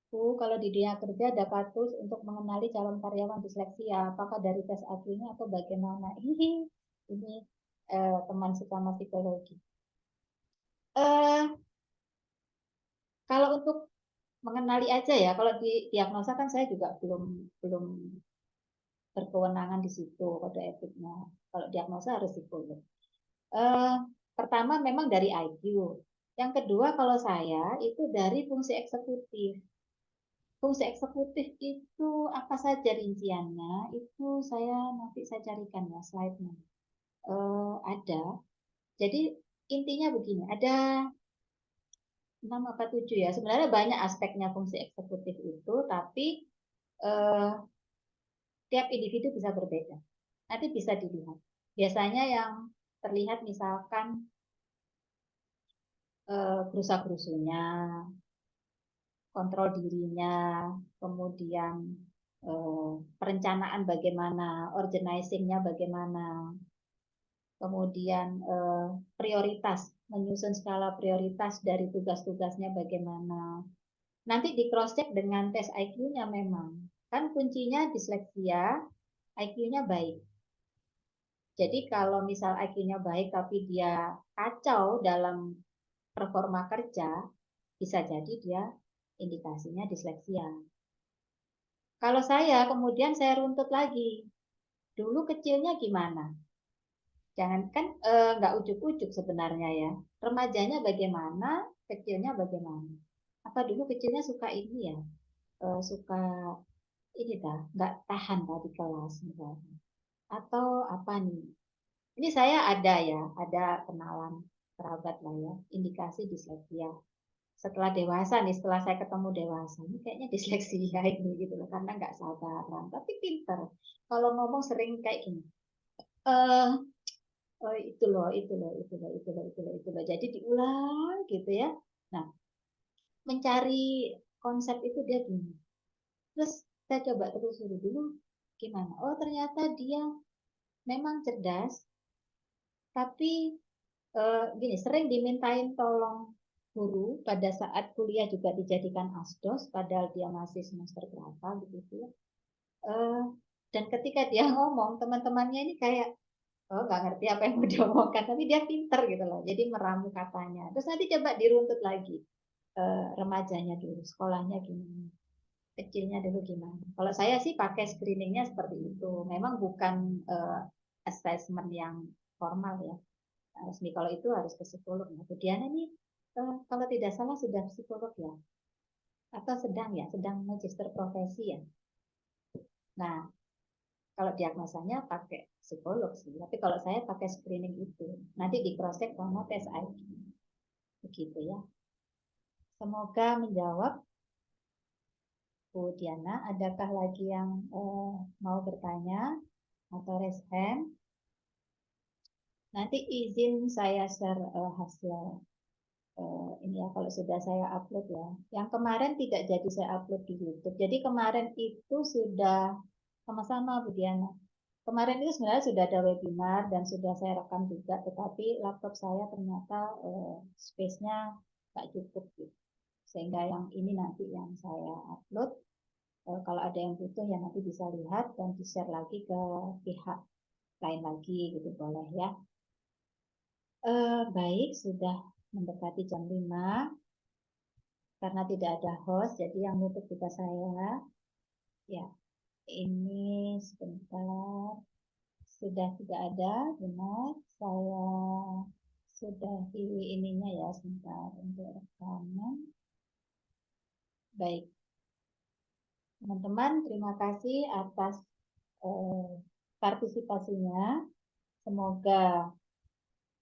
Bu, kalau di dunia kerja ada katus untuk mengenali calon karyawan disleksia. Apakah dari tes IQ-nya atau bagaimana? Ini teman sesama psikologi. Eh, kalau untuk mengenali aja ya, kalau di diagnosa kan saya juga belum belum berkewenangan di situ kode etiknya. Kalau diagnosa harus psikolog. Eh, Pertama memang dari IQ. Yang kedua kalau saya itu dari fungsi eksekutif. Fungsi eksekutif itu apa saja rinciannya? Itu nanti saya carikan ya slide-nya. Ada. Jadi intinya begini, ada 6 apa 7 ya. Sebenarnya banyak aspeknya fungsi eksekutif itu, tapi eh, tiap individu bisa berbeda. Nanti bisa dilihat. Biasanya yang terlihat misalkan gerusa-gerusunya, kontrol dirinya, kemudian perencanaan bagaimana, organizingnya bagaimana, kemudian prioritas, menyusun skala prioritas dari tugas-tugasnya bagaimana. Nanti di cross check dengan tes IQ-nya memang. Kan kuncinya disleksia, IQ-nya baik. Jadi kalau misal IQ-nya baik tapi dia kacau dalam performa kerja, bisa jadi dia indikasinya disleksia. Kalau saya kemudian saya runtut lagi, dulu kecilnya gimana? Jangan kan nggak ujuk-ujuk sebenarnya ya. Remajanya bagaimana, kecilnya bagaimana? Apa dulu kecilnya suka ini ya, suka ini dah, nggak tahan tadi kelas misalnya. Atau apa nih? Ini saya ada ya, ada kenalan kerabat lah ya, indikasi disleksia. Setelah dewasa nih, setelah saya ketemu dewasa, ini kayaknya disleksia ini gitu loh, karena nggak sabaran, tapi pinter. Kalau ngomong sering kayak gini, eh oh, itu loh, itu loh, itu loh, itu loh, itu loh, itu loh. Jadi diulang gitu ya. Nah, mencari konsep itu dia gini. Terus saya coba telusuri dulu gimana. Oh, ternyata dia memang cerdas, tapi gini, sering dimintain tolong guru pada saat kuliah juga dijadikan asdos, padahal dia masih semester berapa gitu ya. Eh, dan ketika dia ngomong, teman-temannya ini kayak oh nggak ngerti apa yang mau diomongkan, tapi dia pinter gitu loh. Jadi meramu katanya. Terus nanti coba diruntut lagi remajanya dulu, sekolahnya gimana. kecilnya dulu gimana? Kalau saya sih pakai screeningnya seperti itu. Memang bukan assessment yang formal ya, resmi. Kalau itu harus ke psikolog. Nah, Bu Diana ini kalau tidak salah sudah psikolog ya, atau sedang magister profesi ya. Nah, kalau diagnosanya pakai psikolog sih, tapi kalau saya pakai screening itu, nanti di cross check sama tes IQ, begitu ya. Semoga menjawab. Bu Diana, adakah lagi yang mau bertanya atau raise hand? Nanti izin saya share hasil ini ya kalau sudah saya upload ya. Yang kemarin tidak jadi saya upload di YouTube. Jadi kemarin itu sudah sama-sama Bu Diana. Kemarin itu sebenarnya sudah ada webinar dan sudah saya rekam juga, tetapi laptop saya ternyata space-nya nggak cukup gitu. Sehingga yang ini nanti yang saya upload. Kalau ada yang butuh ya nanti bisa lihat dan di-share lagi ke pihak lain lagi gitu boleh ya. Baik, sudah mendekati jam 5. Karena tidak ada host, jadi yang nutup juga saya. Ya, ini sebentar. Sudah tidak ada, benar. Saya sudah di ininya ya, sebentar untuk rekaman. Baik, teman-teman, terima kasih atas partisipasinya. Semoga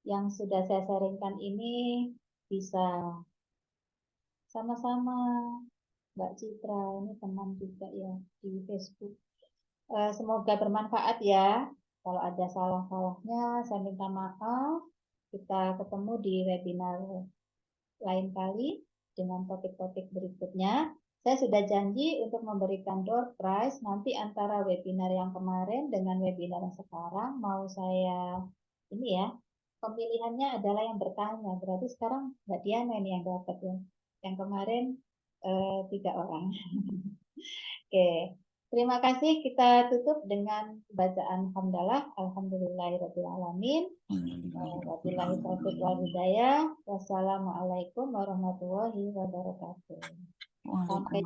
yang sudah saya sharingkan ini bisa sama-sama Mbak Citra, ini teman juga ya di Facebook. Semoga bermanfaat ya. Kalau ada salah-salahnya, saya minta maaf. Kita ketemu di webinar lain kali dengan topik-topik berikutnya. Saya sudah janji untuk memberikan door prize nanti antara webinar yang kemarin dengan webinar yang sekarang. Mau saya ini ya, pemilihannya adalah yang bertanya. Berarti sekarang Mbak Diana ini yang dapat ya. Yang kemarin 3 orang. Oke, terima kasih. Kita tutup dengan bacaan hamdalah. Alhamdulillahirrahmanirrahim. Wabillahi taufiq wal hidayah. Wassalamualaikum warahmatullahi wabarakatuh. Sampai